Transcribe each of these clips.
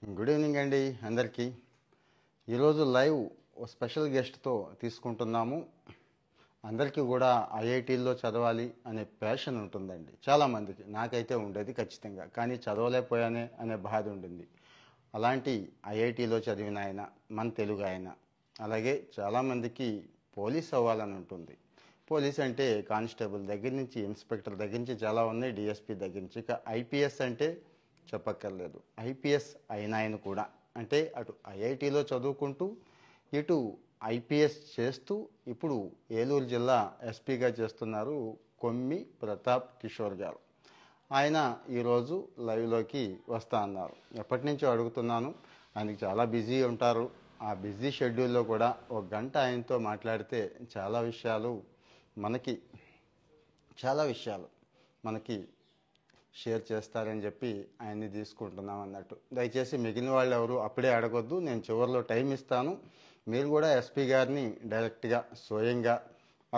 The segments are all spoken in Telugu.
గుడ్ ఈవినింగ్ అండి అందరికీ. ఈరోజు లైవ్ ఓ స్పెషల్ గెస్ట్తో తీసుకుంటున్నాము. అందరికీ కూడా ఐఐటీల్లో చదవాలి అనే ప్యాషన్ ఉంటుందండి చాలామందికి. నాకైతే ఉండేది ఖచ్చితంగా, కానీ చదవలేకపోయానే అనే బాధ ఉండింది. అలాంటి ఐఐటీలో చదివిన ఆయన మన తెలుగు ఆయన. అలాగే చాలామందికి పోలీస్ అవ్వాలని ఉంటుంది. పోలీస్ అంటే కానిస్టేబుల్ దగ్గర నుంచి ఇన్స్పెక్టర్ దగ్గర నుంచి చాలా ఉన్నాయి, డిఎస్పీ దగ్గర నుంచి. ఇక ఐపీఎస్ అంటే చెప్పక్కర్లేదు. ఐపీఎస్ అయిన ఆయన కూడా అంటే అటు ఐఐటీలో చదువుకుంటూ ఇటు ఐపీఎస్ చేస్తూ ఇప్పుడు ఏలూరు జిల్లా ఎస్పీగా చేస్తున్నారు కొమ్మి ప్రతాప్ కిషోర్ గారు. ఆయన ఈరోజు లైవ్లోకి వస్తా అన్నారు. ఎప్పటి నుంచో అడుగుతున్నాను, ఆయనకి చాలా బిజీ ఉంటారు. ఆ బిజీ షెడ్యూల్లో కూడా ఒక గంట ఆయనతో మాట్లాడితే చాలా విషయాలు మనకి షేర్ చేస్తారని చెప్పి ఆయన్ని తీసుకుంటున్నాం అన్నట్టు. దయచేసి మిగిలిన వాళ్ళు ఎవరు అప్పుడే అడగొద్దు, నేను చివరిలో టైం ఇస్తాను. మీరు కూడా ఎస్పీ గారిని డైరెక్ట్గా స్వయంగా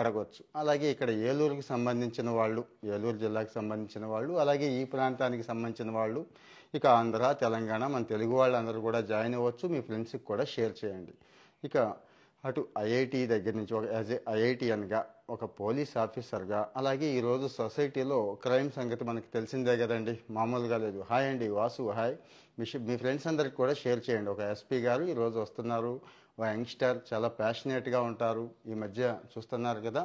అడగొచ్చు. అలాగే ఇక్కడ ఏలూరుకి సంబంధించిన వాళ్ళు, ఏలూరు జిల్లాకి సంబంధించిన వాళ్ళు, అలాగే ఈ ప్రాంతానికి సంబంధించిన వాళ్ళు, ఇక ఆంధ్ర తెలంగాణ మన తెలుగు వాళ్ళందరూ కూడా జాయిన్ అవ్వచ్చు. మీ ఫ్రెండ్స్కి కూడా షేర్ చేయండి. ఇక అటు ఐఐటి దగ్గర నుంచి యాజ్ ఏ ఐఐటియన్గా, ఒక పోలీస్ ఆఫీసర్గా, అలాగే ఈరోజు సొసైటీలో క్రైమ్ సంగతి మనకి తెలిసిందే కదండి, మామూలుగా లేదు. హాయ్ అండి వాసు, హాయ్. మీ ఫ్రెండ్స్ అందరికి కూడా షేర్ చేయండి. ఒక ఎస్పీ గారు ఈరోజు వస్తున్నారు, ఒక యంగ్స్టర్, చాలా ప్యాషనేట్గా ఉంటారు. ఈ మధ్య చూస్తున్నారు కదా,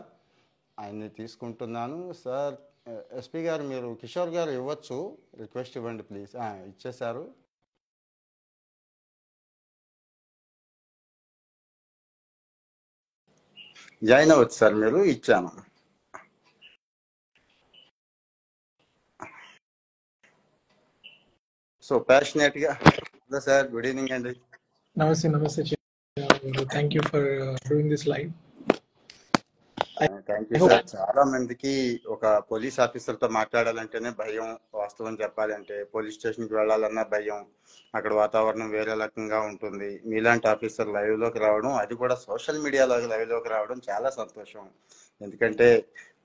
ఆయన్ని తీసుకుంటున్నాను. సార్ ఎస్పీ గారు, మీరు కిషోర్ గారు ఇవ్వచ్చు, రిక్వెస్ట్ ఇవ్వండి ప్లీజ్. ఇచ్చేశారు. జాయిన్ అవ్వచ్చు సార్, మీరు ఇచ్చాను. సో ప్యాషనేట్గా. హలో సార్, గుడ్ ఈవినింగ్ అండి. Namaste. Thank you for doing this live. Thank you sir. చాలా మందికి ఒక పోలీస్ ఆఫీసర్తో మాట్లాడాలంటేనే భయం. వాస్తవం చెప్పాలంటే పోలీస్ స్టేషన్కి వెళ్ళాలన్నా భయం. అక్కడ వాతావరణం వేరే రకంగా ఉంటుంది. మీలాంటి ఆఫీసర్ లైవ్లోకి రావడం, అది కూడా సోషల్ మీడియాలో లైవ్లోకి రావడం చాలా సంతోషం. ఎందుకంటే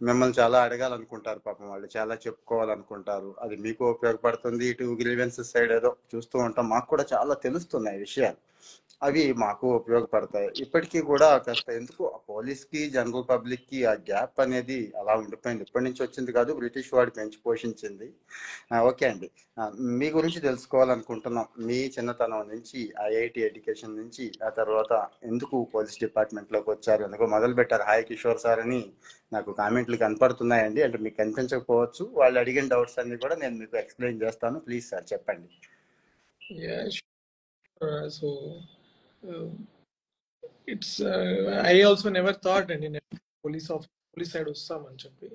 మిమ్మల్ని చాలా అడగాలనుకుంటారు పాపం వాళ్ళు, చాలా చెప్పుకోవాలనుకుంటారు. అది మీకు ఉపయోగపడుతుంది. ఇటు గ్రీవెన్సెస్ సైడ్ ఏదో చూస్తూ ఉంటాం, మాకు కూడా చాలా తెలుస్తున్నాయి విషయాలు, అవి మాకు ఉపయోగపడతాయి. ఇప్పటికీ కూడా కాస్త ఎందుకు పోలీస్కి జనరల్ పబ్లిక్కి ఆ గ్యాప్ అనేది అలా ఉండిపోయింది. ఇప్పటి నుంచి వచ్చింది కాదు, బ్రిటిష్ వాడు పెంచి పోషించింది. ఓకే అండి, మీ గురించి తెలుసుకోవాలనుకుంటున్నాం. మీ చిన్నతనం నుంచి ఐఐటి ఎడ్యుకేషన్ నుంచి ఆ తర్వాత ఎందుకు పోలీస్ డిపార్ట్మెంట్లోకి వచ్చారు, ఎందుకు మొదలు పెట్టారు. హాయ్ కిషోర్ సార్ అని నాకు కామెంట్లు కనపడుతున్నాయండి. అంటే మీకు కనిపించకపోవచ్చు, వాళ్ళు అడిగిన డౌట్స్ అన్ని కూడా నేను మీకు ఎక్స్ప్లెయిన్ చేస్తాను. ప్లీజ్ సార్ చెప్పండి. It's I also never thought and in police side వస్తామని చెప్పి.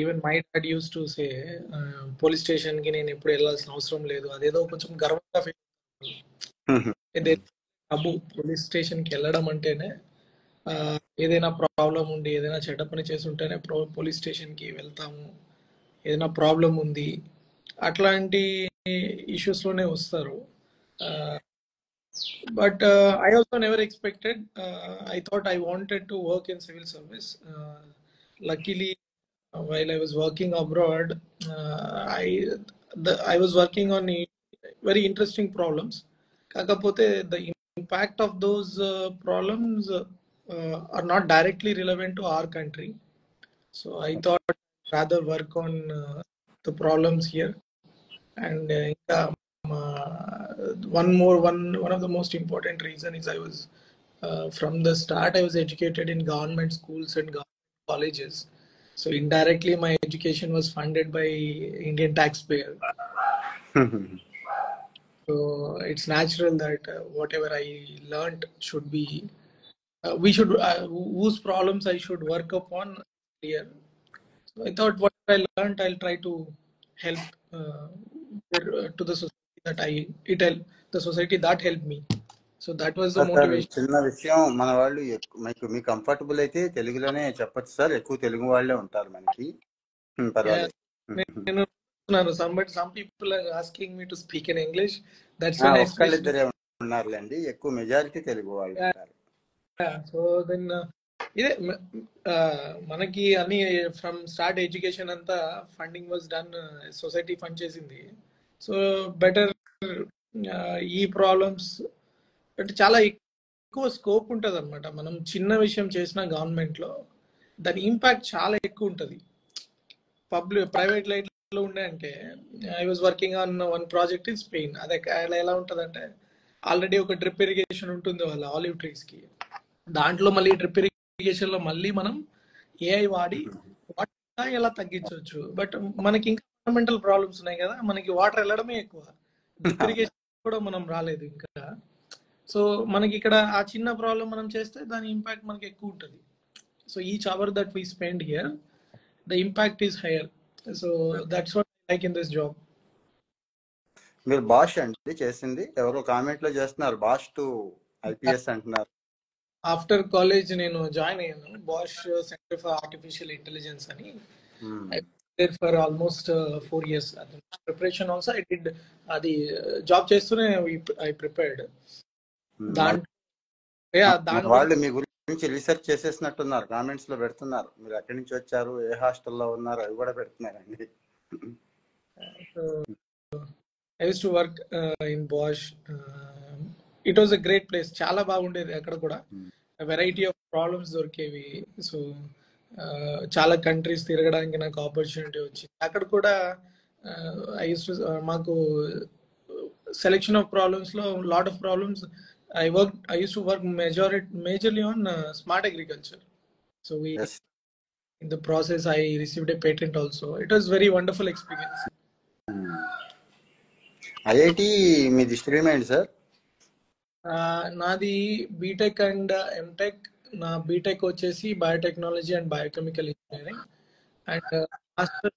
Even my dad used to say police station కి నేను ఎప్పుడు వెళ్ళాల్సిన అవసరం లేదు, అదేదో కొంచెం గర్వంగా ఫీల్. అబ్బు పోలీస్ స్టేషన్ కి వెళ్ళడం అంటేనే ఏదైనా ప్రాబ్లం ఉండి ఏదైనా చెడ్డ పని చేసి ఉంటేనే పోలీస్ స్టేషన్ కి వెళ్తాము, ఏదైనా ప్రాబ్లం ఉంది అట్లాంటి ఇష్యూస్ లోనే వస్తారు. But I also never expected. I thought I wanted to work in civil service. Luckily, while I was working abroad, I was working on very interesting problems. Kakapote, the impact of those problems are not directly relevant to our country. So I thought I'd rather work on the problems here. And one of the most important reason is I was from the start I was educated in government schools and government colleges, so indirectly my education was funded by Indian taxpayer. So it's natural that whatever I learned should be whose problems I should work upon here. So I thought what I learned I'll try to help to the society the society that helped me. So that was the motivation. చిన్న విషయం, మన వాళ్ళు మీకు కంఫర్టబుల్ అయితే తెలుగులోనే చెప్పచ్చు సార్, ఎక్కువ తెలుగు వాళ్ళే ఉంటారు మనకి. Some people are asking me to speak in English. That's when ఒక్కళ్ళిద్దరే ఉన్నారులేండి, ఎక్కువ మెజారిటీ తెలుగు వాళ్ళు ఉంటారు. So then ఇదే మనకి అన్ని ఫ్రమ్ స్టార్ట్ ఎడ్యుకేషన్ అంతా funding was done, society fund చేసింది. సో బెటర్ ఈ ప్రాబ్లమ్స్ అంటే చాలా ఎక్కువ స్కోప్ ఉంటుంది అనమాట. మనం చిన్న విషయం చేసిన గవర్నమెంట్లో దాని ఇంపాక్ట్ చాలా ఎక్కువ ఉంటుంది. ప్రైవేట్ లైట్లో ఉండే అంటే I was working on one project in Spain. అదే అలా ఎలా ఉంటుంది అంటే ఆల్రెడీ ఒక డ్రిప్ ఇరిగేషన్ ఉంటుంది వాళ్ళ ఆలివ్ ట్రీస్కి. దాంట్లో మళ్ళీ డ్రిప్ ఇరిగేషన్లో మళ్ళీ మనం ఏఐ వాడి వాటర్ ఎలా తగ్గించవచ్చు. బట్ మనకి ఇంకా ఫండమెంటల్ ప్రాబ్లమ్స్ ఉన్నాయి కదా, మనకి వాటర్ వెళ్ళడమే ఎక్కువ, డ్రిప్ ఇరిగేషన్ కూడా మనం రాలేదు ఇంకా. సో మనకి ఇక్కడ ఆ చిన్న ప్రాబ్లం మనం చేస్తే దాని ఇంపాక్ట్ మనకి ఎక్కువ ఉంటుంది. So each hour that we spend here the impact is higher. So that's what I like in this job. మీరు బాష్ అండి చేసింది? ఎవరో కామెంట్ లో చేస్తున్నారు బాష్ టు ఐపీఎస్ అంటున్నారు. ఆఫ్టర్ కాలేజ్ నేను జాయిన్ అయ్యాను Bosch centre for artificial intelligence అని. For almost 4 years preparation also I did. అది జాబ్ చేస్తూనే ఐ ప్రిపేర్డ్. వాళ్ళు మీ గురించి రీసెర్చ్ చేసేసినట్టున్నారు, కామెంట్స్ లో పెడుతున్నారు. మీరు ఎక్కడి నుంచి వచ్చారు, ఏ హాస్టల్లో ఉన్నారు, అవి కూడా పెడుతున్నారండి. I used to work in Bosch. It was a great place. చాలా బాగుండేది అక్కడ కూడా. వెరైటీ ఆఫ్ ప్రాబ్లమ్స్ దొరికేవి. సో చాలా కంట్రీస్ తిరగడానికి నాకు ఆపర్చునిటీ వచ్చింది. అక్కడ కూడా ఐ యూస్ టు మాకు సెలెక్షన్ ఆఫ్ ప్రాబ్లమ్స్ లో lot of problems I used to work majorly on smart agriculture. So in the process I received a patent also. It was very wonderful experience. IIT మీది స్ట్రీమ్ ఏంటి సార్? నాది బీటెక్ అండ్ ఎంటెక్. నా బీటెక్ వచ్చేసి biotechnology and biochemical engineering and master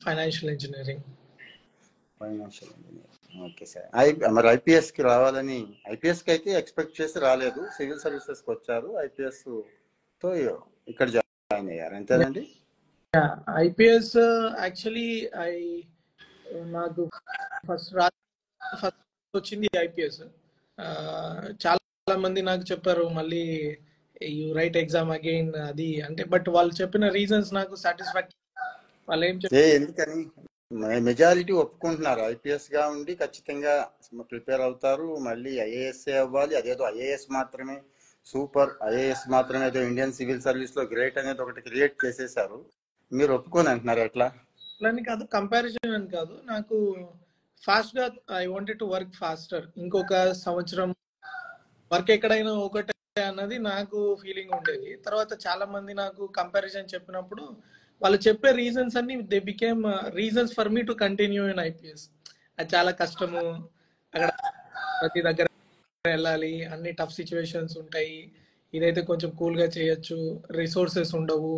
financial engineering. Okay sir. మరి ఐపీఎస్ కి రావాలని, ఐపీఎస్ కి అయితే ఎక్స్పెక్ట్ చేసి రాలేదు, సివిల్ సర్వీసెస్ కి వచ్చారు, ఐపీఎస్ తో ఇక్కడ జాయిన్ అయ్యారు అంతేనండి? ఐపీఎస్ యాక్చువల్లీ నాకు ఫస్ట్ వచ్చింది ఐపీఎస్. చాలా మంది నాకు చెప్పారు మళ్ళీ యూ రైట్ ఎగ్జామ్ అగైన్ అది అంటే, బట్ వాళ్ళు చెప్పిన రీజన్స్ నాకు సాటిస్ఫాక్టరీ. వాళ్ళు ఏం చెప్పారు, ఎందుకని మెజారిటీ ఒప్పుకుంటున్నారు ఐపీఎస్ గా ఉండి ఖచ్చితంగా ప్రిపేర్ అవుతారు, మళ్ళీ ఐఏఎస్ అవ్వాలి, అదేదో ఐఏఎస్ మాత్రమే సూపర్, ఐఏఎస్ మాత్రమే ఏదో ఇండియన్ సివిల్ సర్వీస్ లో గ్రేట్ అనేది ఒకటి క్రియేట్ చేసేసారు. మీరు ఒప్పుకొని అంటున్నారు ఎట్లా? అట్లని కాదు, కంపారిజన్ అని కాదు. నాకు ఫాస్ట్ గా I wanted to work faster. ఇంకొక సంవత్సరం వర్క్ ఎక్కడైనా ఒకటే అన్నది నాకు ఫీలింగ్ ఉండేది. తర్వాత చాలా మంది నాకు కంపారిజన్ చెప్పినప్పుడు వాళ్ళు చెప్పే రీజన్స్ అన్ని they became reasons for me to continue in IPS. అది చాలా కష్టము, అక్కడ ప్రతి దగ్గర వెళ్ళాలి, అన్ని టఫ్ సిచ్యువేషన్స్ ఉంటాయి. ఇదైతే కొంచెం కూల్ గా చేయొచ్చు, రిసోర్సెస్ ఉండవు.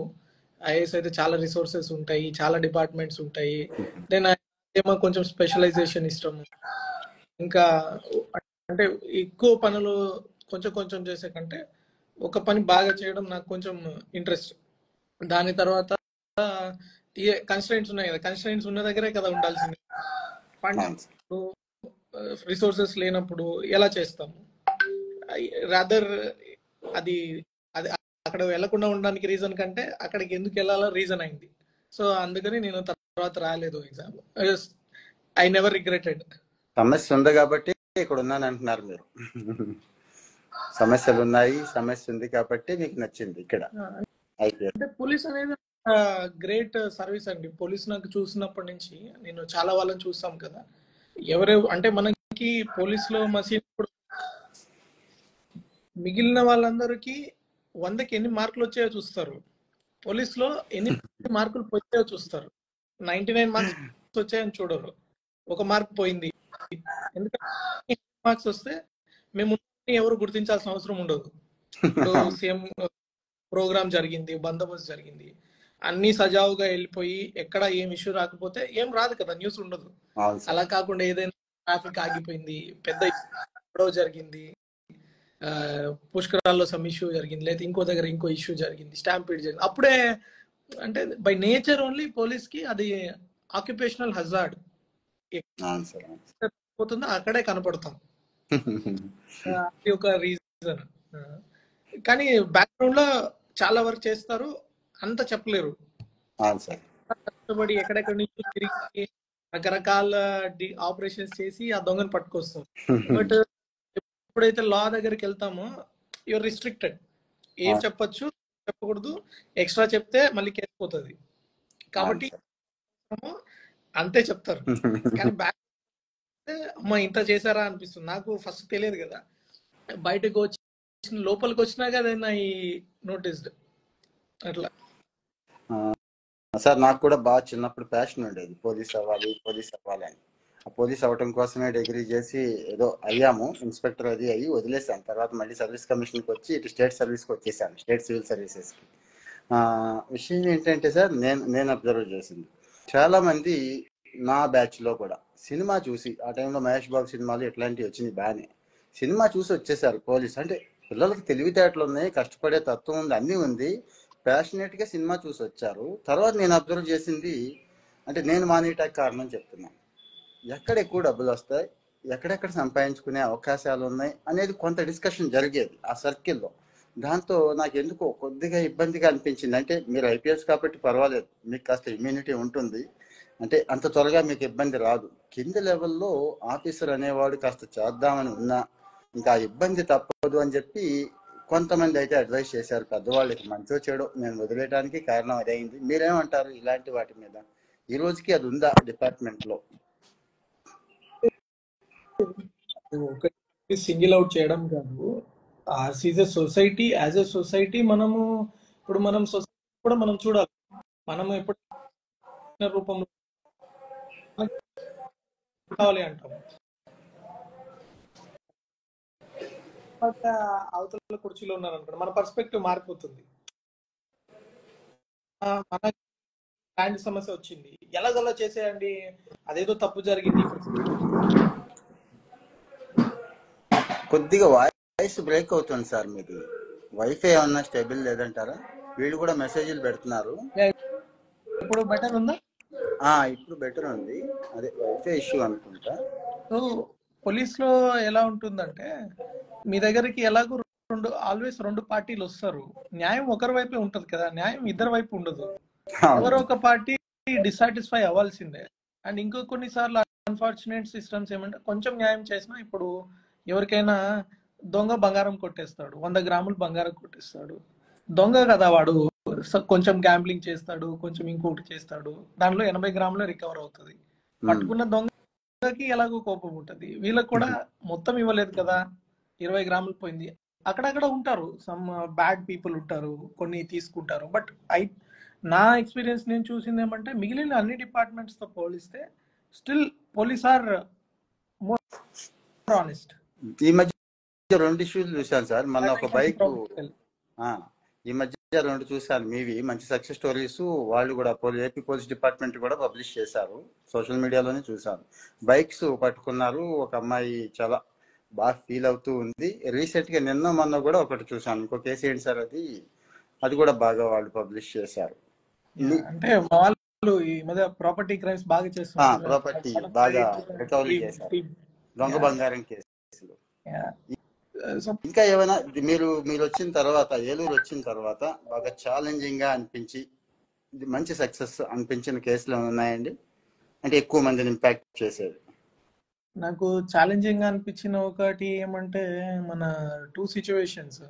ఐఏఎస్ అయితే చాలా రిసోర్సెస్ ఉంటాయి, చాలా డిపార్ట్మెంట్స్ ఉంటాయి. దెన్ ఏమో కొంచెం స్పెషలైజేషన్ ఇష్టము. ఇంకా అంటే ఎక్కువ పనులు కొంచెం కొంచెం చేసే కంటే ఒక పని బాగా చేయడం నాకు కొంచెం ఇంట్రెస్ట్. దాని తర్వాత కన్స్ట్రైంట్స్ ఉన్నాయి కదా, కన్స్ట్రైంట్స్ ఉన్న దగ్గరే కదా ఉండాల్సింది. ఫండ్ రిసోర్సెస్ లేనప్పుడు ఎలా చేస్తాము? రాదర్ అది అది అక్కడ వెళ్లకుండా ఉండడానికి రీజన్ కంటే అక్కడికి ఎందుకు వెళ్ళాలో రీజన్ అయింది. సో అందుకని నేను తర్వాత రాలేదు ఎగ్జామ్. I never regretted. సమస్య ఉంది కాబట్టి ఇక్కడ ఉన్నాను అంటున్నారు మీరు. సమస్యలు ఉన్నాయి, సమస్య ఉంది కాబట్టి మీకు నచ్చింది ఇక్కడ. అంటే పోలీస్ అనేది గ్రేట్ సర్వీస్ అండి. పోలీస్ నాకు చూసినప్పటి నుంచి, నేను చాలా వాళ్ళని చూస్తాం కదా, అంటే మనకి పోలీస్ లో మసీన్ మిగిలిన వాళ్ళందరికీ 100కి ఎన్ని మార్కులు వచ్చాయో చూస్తారు, పోలీస్ లో ఎన్ని మార్కులు పోయాయో చూస్తారు. 99 మార్క్స్ వచ్చాయని చూడరు, ఒక మార్క్ పోయింది. ఎందుకంటే మార్క్స్ వస్తే మేము ఎవరు గుర్తించాల్సిన అవసరం ఉండదు. ఇప్పుడు సేమ్ ప్రోగ్రామ్ జరిగింది, బందోబస్తు జరిగింది, అన్ని సజావుగా వెళ్ళిపోయి ఎక్కడ ఏం ఇష్యూ రాకపోతే ఏం రాదు కదా, న్యూస్ ఉండదు. అలా కాకుండా ఏదైనా ట్రాఫిక్ ఆగిపోయింది, పెద్ద గొడవ జరిగింది, పుష్కరాల్లో సమ్ ఇష్యూ జరిగింది, లేదా ఇంకో దగ్గర ఇంకో ఇష్యూ జరిగింది, స్టాంపీడ్ జరిగింది, అప్పుడే అంటే బై నేచర్ ఓన్లీ పోలీస్ కి అది ఆక్యుపేషనల్ హజార్డ్ పోతుందో అక్కడే కనపడతాం. అది ఒక రీజన్. కానీ బ్యాక్గ్రౌండ్ లో చాలా వర్క్ చేస్తారు, అంత చెప్పలేరు. కష్టపడి ఎక్కడెక్కడి నుంచి తిరిగి రకరకాల ఆపరేషన్స్ చేసి ఆ దొంగను పట్టుకొస్తాం. బట్ ఎప్పుడైతే లా దగ్గరికి వెళ్తామో యూఆర్ రిస్ట్రిక్టెడ్. ఏం చెప్పొచ్చు, చెప్పకూడదు, ఎక్స్ట్రా చెప్తే మళ్ళీ కేసు పోతుంది. కాబట్టి అంతే చెప్తారు. కానీ బ్యాక్ అమ్మ ఇంత చేశారా అనిపిస్తుంది. నాకు ఫస్ట్ తెలియదు కదా, బయటకు వచ్చి లోపలికి వచ్చినాక అదైనా ఈ నోటీస్డ్ అట్లా. సార్ నాకు కూడా బాగా చిన్నప్పుడు ప్యాషన్ ఉండేది, పోలీస్ అవ్వాలి అని. ఆ పోలీస్ అవ్వటం కోసమే డిగ్రీ చేసి ఏదో అయ్యాము, ఇన్స్పెక్టర్ అది అయ్యి వదిలేసాను. తర్వాత మళ్ళీ సర్వీస్ కమిషన్కి వచ్చి ఇటు స్టేట్ సర్వీస్కి వచ్చేసాను, స్టేట్ సివిల్ సర్వీసెస్కి. విషయం ఏంటంటే సార్, నేను అబ్జర్వ్ చేసింది, చాలా మంది నా బ్యాచ్లో కూడా సినిమా చూసి, ఆ టైంలో మహేష్ బాబు సినిమాలు ఇట్లాంటివి వచ్చినాయి బాగానే, సినిమా చూసి వచ్చేసారు పోలీస్ అంటే. పిల్లలకు తెలివితేటలు ఉన్నాయి, కష్టపడే తత్వం ఉంది, అన్నీ ఉంది, ప్యాషనేట్గా సినిమా చూసి వచ్చారు. తర్వాత నేను అబ్జర్వ్ చేసింది అంటే, నేను మానేయటానికి కారణం చెప్తున్నాను, ఎక్కడ ఎక్కువ డబ్బులు వస్తాయి, ఎక్కడెక్కడ సంపాదించుకునే అవకాశాలు ఉన్నాయి అనేది కొంత డిస్కషన్ జరిగేది ఆ సర్కిల్లో. దాంతో నాకు ఎందుకో కొద్దిగా ఇబ్బందిగా అనిపించింది. అంటే మీరు ఐపీఎస్ కాబట్టి పర్వాలేదు, మీకు కాస్త ఇమ్యూనిటీ ఉంటుంది, అంటే అంత త్వరగా మీకు ఇబ్బంది రాదు. కింది లెవెల్లో ఆఫీసర్ అనేవాడు కాస్త చేద్దామని ఉన్నా ఇంకా ఇబ్బంది తప్పదు అని చెప్పి కొంతమంది అయితే అడ్వైస్ చేశారు పెద్దవాళ్ళకి. మంచో చెడో నేను వదిలేయడానికి కారణం అదైంది. మీరేమంటారు ఇలాంటి వాటి మీద? ఈ రోజుకి అది ఉందా డిపార్ట్మెంట్లో? ఒకటి సింగిల్ అవుట్ చేయడం కాదు, సొసైటీ యాజ్ ఎ సొసైటీ మనము ఇప్పుడు మనం సొసైటీ కూడా మనం చూడాలి. మనము ఎప్పుడు రూపంలో కావాలి అంటాము, బట్ అవతల కుర్చీలో ఉన్నారు అనుకోండి, మన పర్స్పెక్టివ్ మారిపోతుంది. మన ల్యాండ్ సమస్య వచ్చింది, ఎలాగోలా చేసేయండి, అదేదో తప్పు జరిగింది. కొద్దిగా వాయిస్ బ్రేక్ అవుతుంది సార్ మీది. వైఫై ఏమన్నా స్టేబుల్ లేదంటారా? వీళ్ళు కూడా మెసేజ్లు పెడుతున్నారు. ఇప్పుడు బెటర్ ఉందా? ఇప్పుడు బెటర్ ఉంది, అదే వైఫై ఇష్యూ అనుకుంటా. సో పోలీస్ లో ఎలా ఉంటుందంటే, మీ దగ్గరికి ఎలాగో ఆల్వేస్ రెండు పార్టీలు వస్తారు. న్యాయం ఒకరి వైపే ఉంటది కదా, న్యాయం ఇద్దరు వైపు ఉండదు. ఎవరో ఒక పార్టీ డిసాటిస్ఫై అవ్వాల్సిందే. అండ్ ఇంకో కొన్నిసార్లు అన్ఫార్చునేట్ సిస్టమ్స్ ఏమంటే, కొంచెం న్యాయం చేసినా, ఇప్పుడు ఎవరికైనా దొంగ బంగారం కొట్టేస్తాడు, 100 గ్రాములు బంగారం కొట్టేస్తాడు, దొంగ కదా వాడు, కొంచెం గ్యాంబ్లింగ్ చేస్తాడు, కొంచెం ఇంకొకటి చేస్తాడు, దాంట్లో 80 గ్రాములు రికవర్ అవుతుంది. పట్టుకున్న దొంగకి ఎలాగో కోపం ఉంటది, వీళ్ళకి కూడా మొత్తం ఇవ్వలేదు కదా, 20 గ్రాములు పోయింది. అక్కడక్కడ ఉంటారు, సమ్ బ్యాడ్ పీపుల్ ఉంటారు, కొన్ని తీసుకుంటారు. బట్ నా ఎక్స్పీరియన్స్ నేను చూసింది ఏమంటే, మిగిలిన అన్ని డిపార్ట్మెంట్స్ తో పోలిస్తే still police are more honest. ఈ మధ్య 2 ఇష్యూలు చూశాను సార్. మొన్న ఒక బైక్, ఈ మధ్య 2 చూశాను మీవి మంచి సక్సెస్ స్టోరీస్. వాళ్ళు కూడా ఏపీ పోలీస్ డిపార్ట్మెంట్ కూడా పబ్లిష్ చేశారు, సోషల్ మీడియాలోనే చూశాను. బైక్స్ పట్టుకున్నారు, ఒక అమ్మాయి చాలా బాగా ఫీల్ అవుతూ ఉంది. రీసెంట్ గా నిన్న మొన్న కూడా ఒకటి చూశాను, ఇంకో కేసు ఏంటి సార్ అది కూడా బాగా వాళ్ళు పబ్లిష్ చేశారు. అంటే వాళ్ళు ఈ మధ్య ప్రాపర్టీ క్రైమ్స్ బాగా చేస్తున్నారు, ప్రాపర్టీ బాగా రికవరీ చేశారు, దొంగ బంగారం కేసులు. ఇంకా ఏమైనా మీరు వచ్చిన తర్వాత, ఏలూరు వచ్చిన తర్వాత బాగా ఛాలెంజింగ్ గా అనిపించి మంచి సక్సెస్ అనిపించిన కేసులు ఉన్నాయండి? అంటే ఎక్కువ మందిని ఇంపాక్ట్ చేసేది. నాకు ఛాలెంజింగ్ గా అనిపించిన ఒకటి ఏమంటే, మన 2 సిచ్యువేషన్స్.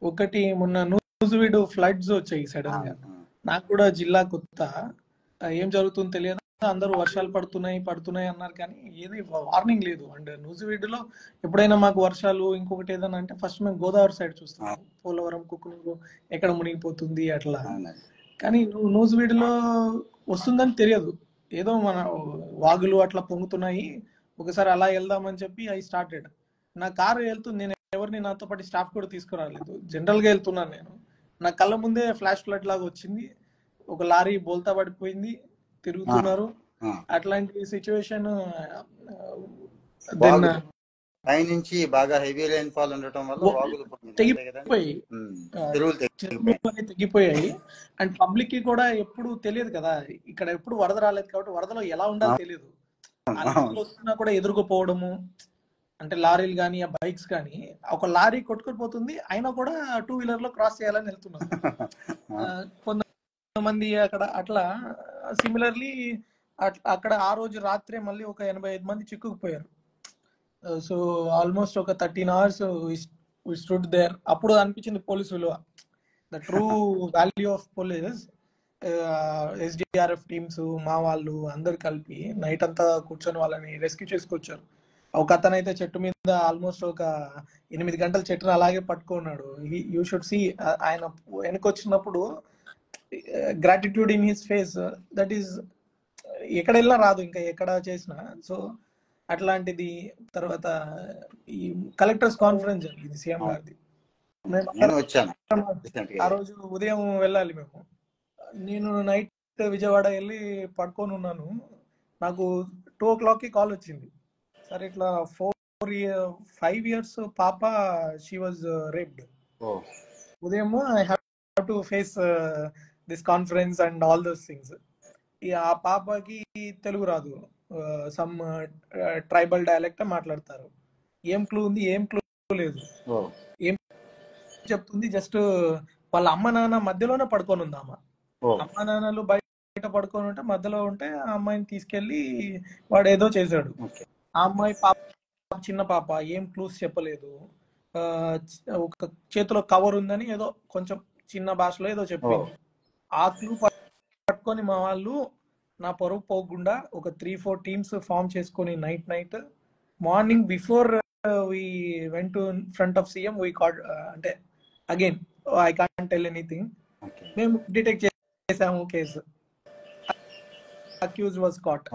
ఒకటి మొన్న నూజివీడు ఫ్లడ్స్ వచ్చాయి సడన్ గా, నాకు కూడా జిల్లా కొత్త, ఏం జరుగుతుందో తెలియదు. అందరూ వర్షాలు పడుతున్నాయి అన్నారు, కానీ ఏది వార్నింగ్ లేదు. అండ్ నూజివీడులో ఎప్పుడైనా మాకు వర్షాలు ఇంకొకటి ఏదైనా అంటే ఫస్ట్ మేము గోదావరి సైడ్ చూస్తాం, పోలవరం, కుక్కునూరు ఎక్కడ మునిగిపోతుంది అట్లా. కానీ నూజివీడులో వస్తుందని తెలియదు, ఏదో మన వాగులు అట్లా పొంగుతున్నాయి, ఒకసారి అలా వెళ్దామని చెప్పి ఐ స్టార్టెడ్. నా కారు వెళ్తుంది, నేను ఎవరిని నాతో పాటు స్టాఫ్ కూడా తీసుకురాలేదు, జనరల్ గా వెళ్తున్నాను నేను. నా కళ్ళ ముందే ఫ్లాష్ ఫ్లడ్ లాగా వచ్చింది, ఒక లారీ బోల్తా పడిపోయింది, తిరుగుతున్నారు. అట్లాంటి సిచ్యువేషన్. నుంచి బాగా హెవీ రైన్ ఫాల్ ఉండటం వల్ల తెగిపోయాయి. అండ్ పబ్లిక్ కి కూడా ఎప్పుడు తెలియదు కదా, ఇక్కడ ఎప్పుడు వరద రాలేదు కాబట్టి వరదలో ఎలా ఉండాలో తెలియదు. వస్తున్నా కూడా ఎదురుకుపోవడము, అంటే లారీలు కానీ ఆ బైక్స్ కానీ, ఒక లారీ కొట్టుకుపోతుంది అయినా కూడా 2 వీలర్ లో క్రాస్ చేయాలని వెళ్తున్నారు కొంతమంది అక్కడ. అట్లా సిమిలర్లీ అక్కడ ఆ రోజు రాత్రే మళ్ళీ ఒక 85 మంది చిక్కుకుపోయారు. సో ఆల్మోస్ట్ ఒక 13 అవర్స్ వి స్టూడ్ దేర్. అప్పుడు అనిపించింది పోలీస్ విలువ, the true value of police. SDRF teams మా వాళ్ళు అందరు కలిపి నైట్ అంతా కూర్చొని వాళ్ళని రెస్క్యూ చేసుకొచ్చారు. ఒక అతను అయితే చెట్టు మీద ఆల్మోస్ట్ ఒక 8 గంటల చెట్టును అలాగే పట్టుకున్నాడు. యూ షుడ్ సీ, ఆయన వెనకొచ్చినప్పుడు gratitude in his face, that is ఎక్కడ వెళ్ళినా రాదు ఇంకా ఎక్కడ చేసినా. సో అట్లాంటిది. తర్వాత ఈ కలెక్టర్స్ కాన్ఫరెన్స్ జరిగింది సీఎం గారిది. నేను వచ్చాను ఆ రోజు ఉదయం వెళ్ళాలి మేము. నేను నైట్ విజయవాడ వెళ్ళి పడుకొని ఉన్నాను. నాకు 2 o'clock కాల్ వచ్చింది, సార్ ఇట్లా 5 years పాప షీ వాజ్ రేప్డ్. ఉదయం I have to face this conference and all those things. ఆ పాపకి తెలుగు రాదు, సమ్ ట్రైబల్ డైలెక్ట్ మాట్లాడతారు. ఏం క్లూ ఉంది, ఏం క్లూ లేదు, ఏం చెప్తుంది, జస్ట్ వాళ్ళ అమ్మ నాన్న మధ్యలోనే పడుకొని ఉంది. అమ్మ నాన్నలు బయట పడుకొని ఉంటే మధ్యలో ఉంటే ఆ అమ్మాయిని తీసుకెళ్లి వాడు ఏదో చేశాడు. ఆ అమ్మాయి పాప, చిన్న పాప, ఏం క్లూస్ చెప్పలేదు. ఒక చేతిలో కవర్ ఉందని ఏదో కొంచెం చిన్న భాషలో ఏదో చెప్పింది. ఆ క్లూ పట్టుకొని మా వాళ్ళు నా పరువు పోకుండా ఒక 3-4 టీమ్స్ ఫామ్ చేసుకొని night morning before we went to front of CM we caught, అంటే again I can't tell anything, మేము డిటెక్ట్ చేసాము case. Accused was caught.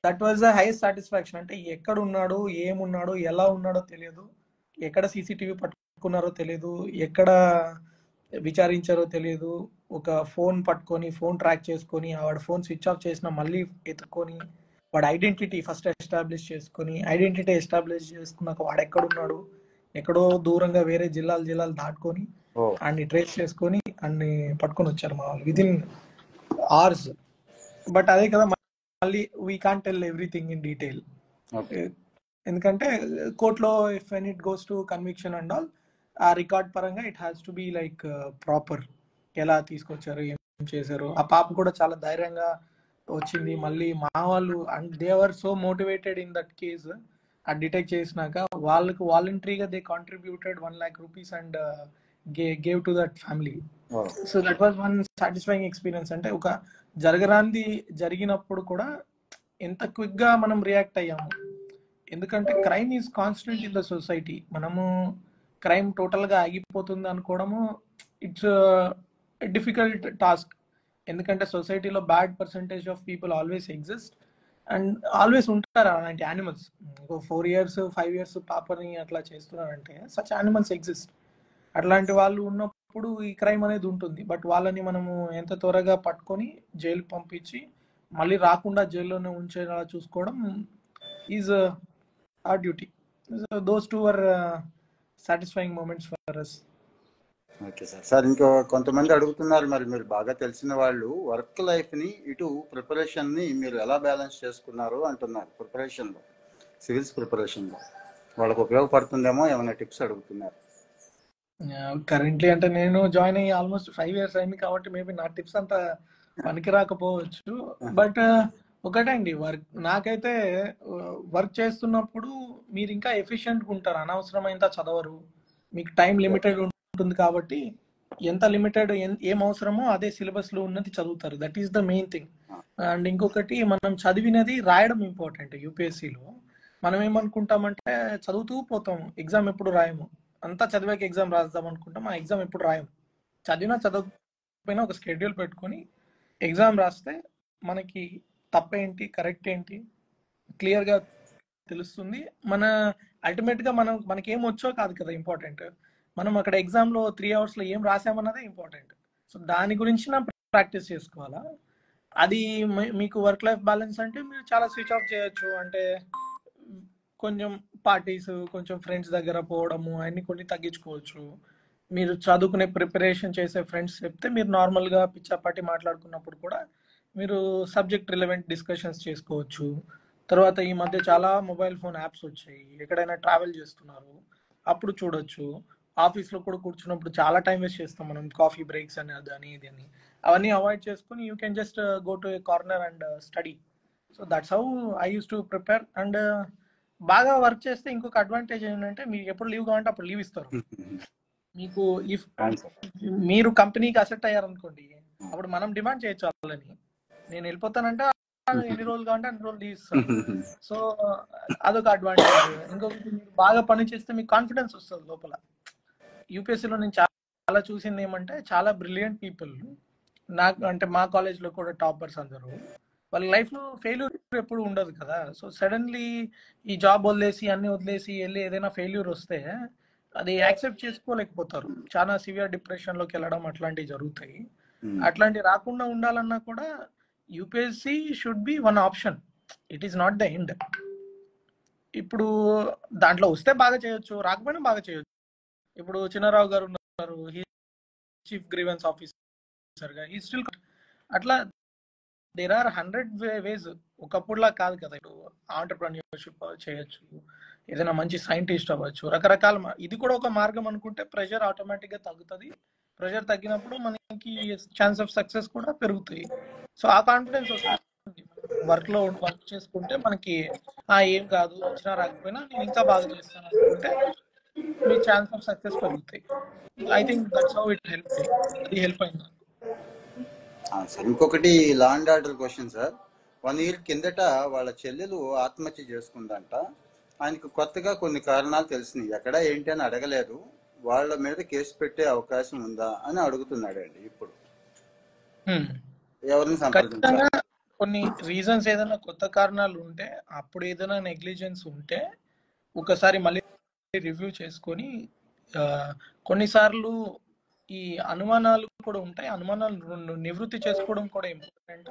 That was the highest satisfaction. అంటే ఎక్కడ ఉన్నాడు, ఏమున్నాడు, ఎలా ఉన్నాడో తెలియదు, ఎక్కడ సీసీటీవీ పట్టుకున్నారో తెలియదు, ఎక్కడ విచారించారో తెలియదు. ఒక ఫోన్ పట్టుకొని ఫోన్ ట్రాక్ చేసుకొని వాడు ఫోన్ స్విచ్ ఆఫ్ చేసినా మళ్ళీ ఎత్తుకొని వాడు ఐడెంటిటీ ఫస్ట్ ఎస్టాబ్లిష్ చేసుకుని, ఐడెంటిటీ ఎస్టాబ్లిష్ చేసుకున్నాక వాడు ఎక్కడున్నాడు, ఎక్కడో దూరంగా వేరే జిల్లాలు దాటుకొని అన్ని ట్రేస్ చేసుకొని అన్ని పట్టుకొని వచ్చారు మా వాళ్ళు విదిన్ అవర్స్. బట్ అదే కదా, మళ్ళీ we can't tell everything in detail, ఎందుకంటే కోర్టులో if when it goes to conviction and all, ఆ రికార్డ్ పరంగా it has to be like proper, ఎలా తీసుకొచ్చారు, ఏం చేశారు. ఆ పాప కూడా చాలా ధైర్యంగా వచ్చింది. మళ్ళీ మా వాళ్ళు and they are so motivated in that case. ఆ డిటెక్ట్ చేసినాక వాళ్ళకు వాలంటరీగా they contributed 1 lakh rupees and gave to that family. So that was one satisfying experience. అంటే ఒక జరగరాంది జరిగినప్పుడు కూడా ఎంత క్విక్ గా మనం రియాక్ట్ అయ్యాము. ఎందుకంటే crime is constant in the society. మనము క్రైమ్ టోటల్ గా ఆగిపోతుంది అనుకోవడము ఇట్స్ డిఫికల్ట్ టాస్క్. ఎందుకంటే సొసైటీలో bad percentage of people always exist and always ఉంటారు అలాంటి యానిమల్స్. 4 years 5 years పాపని అట్లా చేస్తున్నారంటే సచ్ యానిమల్స్ ఎగ్జిస్ట్. అట్లాంటి వాళ్ళు ఉన్నప్పుడు ఈ క్రైమ్ అనేది ఉంటుంది. బట్ వాళ్ళని మనము ఎంత త్వరగా పట్టుకొని జైలుకి పంపించి మళ్ళీ రాకుండా జైల్లోనే ఉంచేలా చూసుకోవడం is our duty. So those two were satisfying moments for us. Okay sir. ఇంకో కొంతమంది అడుగుతున్నారు, మరి మీరు బాగా తెలిసిన వాళ్ళు వర్క్ లైఫ్ని ఇటు ప్రిపరేషన్ని మీరు ఎలా బ్యాలెన్స్ చేసుకున్నారు అంటున్నారు. ప్రిపరేషన్లో, సివిల్స్ ప్రిపరేషన్లో వాళ్ళకు ఉపయోగపడుతుందేమో ఏమైనా టిప్స్ అడుగుతున్నారు. కరెంట్లీ అంటే నేను జాయిన్ అయ్యి ఆల్మోస్ట్ 5 years అయింది కాబట్టి మేబీ నా టిప్స్ అంత పనికి రాకపోవచ్చు. బట్ ఒకటే అండి, నాకైతే వర్క్ చేస్తున్నప్పుడు మీరు ఇంకా ఎఫిషియెంట్గా ఉంటారు, అనవసరమైనంత చదవరు, మీకు టైం లిమిటెడ్ ఉంటుంది కాబట్టి ఎంత లిమిటెడ్ ఏం అవసరమో అదే సిలబస్ లో ఉన్నది చదువుతారు. That is the main thing. And ఇంకొకటి, మనం చదివినది రాయడం ఇంపార్టెంట్. యూపీఎస్సీలో మనం ఏమనుకుంటామంటే చదువుతూ పోతాం, ఎగ్జామ్ ఎప్పుడు రాయము, అంతా చదివాక ఎగ్జామ్ రాద్దాం అనుకుంటాం, ఆ ఎగ్జామ్ ఎప్పుడు రాయము. చదవకపోయినా ఒక షెడ్యూల్ పెట్టుకొని ఎగ్జామ్ రాస్తే మనకి తప్పేంటి కరెక్ట్ ఏంటి క్లియర్గా తెలుస్తుంది. మన అల్టిమేట్గా మనకి ఏం వచ్చో కాదు కదా ఇంపార్టెంట్, మనం అక్కడ ఎగ్జామ్లో 3 hours ఏం రాసామన్నదే ఇంపార్టెంట్. సో దాని గురించి నా ప్రాక్టీస్ చేసుకోవాలా. అది మీకు వర్క్ లైఫ్ బ్యాలెన్స్ అంటే మీరు చాలా స్విచ్ ఆఫ్ చేయొచ్చు. అంటే కొంచెం పార్టీస్, కొంచెం ఫ్రెండ్స్ దగ్గర పోవడము అన్ని కొన్ని తగ్గించుకోవచ్చు. మీరు చదువుకునే ప్రిపరేషన్ చేసే ఫ్రెండ్స్ చెప్తే మీరు నార్మల్గా పిచ్చాపాటి మాట్లాడుకున్నప్పుడు కూడా మీరు సబ్జెక్ట్ రిలవెంట్ డిస్కషన్స్ చేసుకోవచ్చు. తర్వాత ఈ మధ్య చాలా మొబైల్ ఫోన్ యాప్స్ వచ్చాయి, ఎక్కడైనా ట్రావెల్ చేస్తున్నారు అప్పుడు చూడొచ్చు. ఆఫీస్లో కూడా కూర్చున్నప్పుడు చాలా టైం వేస్ట్ చేస్తాం మనం, కాఫీ బ్రేక్స్ అని అది అని ఇది అని. అవన్నీ అవాయిడ్ చేసుకుని you can just go to A corner and study. So that's how I used to prepare. And బాగా వర్క్ చేస్తే ఇంకొక అడ్వాంటేజ్ ఏంటంటే మీకు ఎప్పుడు లీవ్ కావాలంటే అప్పుడు లీవ్ ఇస్తారు. మీకు ఇఫ్ మీరు కంపెనీకి అసెట్ అయ్యారనుకోండి, అప్పుడు మనం డిమాండ్ చేయొచ్చు వాళ్ళని, నేను వెళ్ళిపోతానంటే ఎన్ని రోజులు కావాలంటే అన్ని రోజులు లీవ్ ఇస్తారు. సో అదొక అడ్వాంటేజ్. ఇంకొకటి, మీరు బాగా పని చేస్తే మీకు కాన్ఫిడెన్స్ వస్తుంది లోపల. యూపీఎస్సీలో నేను చాలా చూసింది ఏమంటే, చాలా బ్రిలియంట్ పీపుల్, నాకు అంటే మా కాలేజ్లో కూడా టాపర్స్ అందరూ, వాళ్ళ లైఫ్లో ఫెయిల్యూర్ ఎప్పుడు ఉండదు కదా. సో సడన్లీ ఈ జాబ్ వదిలేసి అన్ని వదిలేసి వెళ్ళి ఏదైనా ఫెయిల్యూర్ వస్తే అది యాక్సెప్ట్ చేసుకోలేకపోతారు. చాలా సివియర్ డిప్రెషన్లోకి వెళ్ళడం అట్లాంటివి జరుగుతాయి. అట్లాంటివి రాకుండా ఉండాలన్నా కూడా UPSC should be one option, it is not the end. ఇప్పుడు దాంట్లో వస్తే బాగా చేయొచ్చు, రాకపోయినా బాగా చేయొచ్చు. ఇప్పుడు చిన్నారావు గారు ఉన్నారు, చీఫ్ గ్రీవెన్స్ ఆఫీసర్గా, ఈ స్టిల్ అట్లా దేర్ ఆర్ 100 వేస్. ఒకప్పుడులా కాదు కదా. ఇప్పుడు ఆంటర్ప్రెన్యూర్షిప్ చేయొచ్చు, ఏదైనా మంచి సైంటిస్ట్ అవ్వచ్చు, రకరకాల. ఇది కూడా ఒక మార్గం అనుకుంటే ప్రెషర్ ఆటోమేటిక్గా తగ్గుతుంది. ప్రెషర్ తగ్గినప్పుడు మనకి ఛాన్స్ ఆఫ్ సక్సెస్ కూడా పెరుగుతాయి. సో ఆ కాన్ఫిడెన్స్ వస్తుంది. వర్క్లో వర్క్ చేసుకుంటే మనకి ఏం కాదు, వచ్చినా రాకపోయినా నేను ఇంకా బాగా చేస్తాను అనుకుంటే మీ ఛాన్స్ ఆఫ్ సక్సెస్ పెరుగుతాయి. I think that's how it help. అది హెల్ప్ అయింది. సార్ ఇంకొకటి law and order question sir. 1 year కిందట వాళ్ళ చెల్లెలు ఆత్మహత్య చేసుకుందంట. ఆయనకు కొత్తగా కొన్ని కారణాలు తెలిసినాయి, ఎక్కడ ఏంటి అని అడగలేదు. వాళ్ళ మీద కేసు పెట్టే అవకాశం ఉందా అని అడుగుతున్నాడండి. ఇప్పుడు ఎవరిని సంప్రదించాలి? కొన్ని రీజన్స్ ఏదైనా కొత్త కారణాలు ఉంటే, అప్పుడు ఏదైనా నెగ్లిజెన్స్ ఉంటే ఒకసారి మళ్ళీ రివ్యూ చేసుకొని, కొన్నిసార్లు ఈ అనుమానాలు కూడా ఉంటాయి, అనుమానాలు నివృత్తి చేసుకోవడం కూడా ఇంపార్టెంట్.